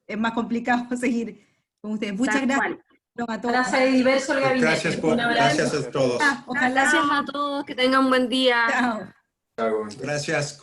es más complicado seguir con ustedes. Muchas gracias a todos. Ahora se diverso el gabinete. Gracias a todos. Ojalá. Gracias a todos, que tengan un buen día. Chao. Chao. Gracias.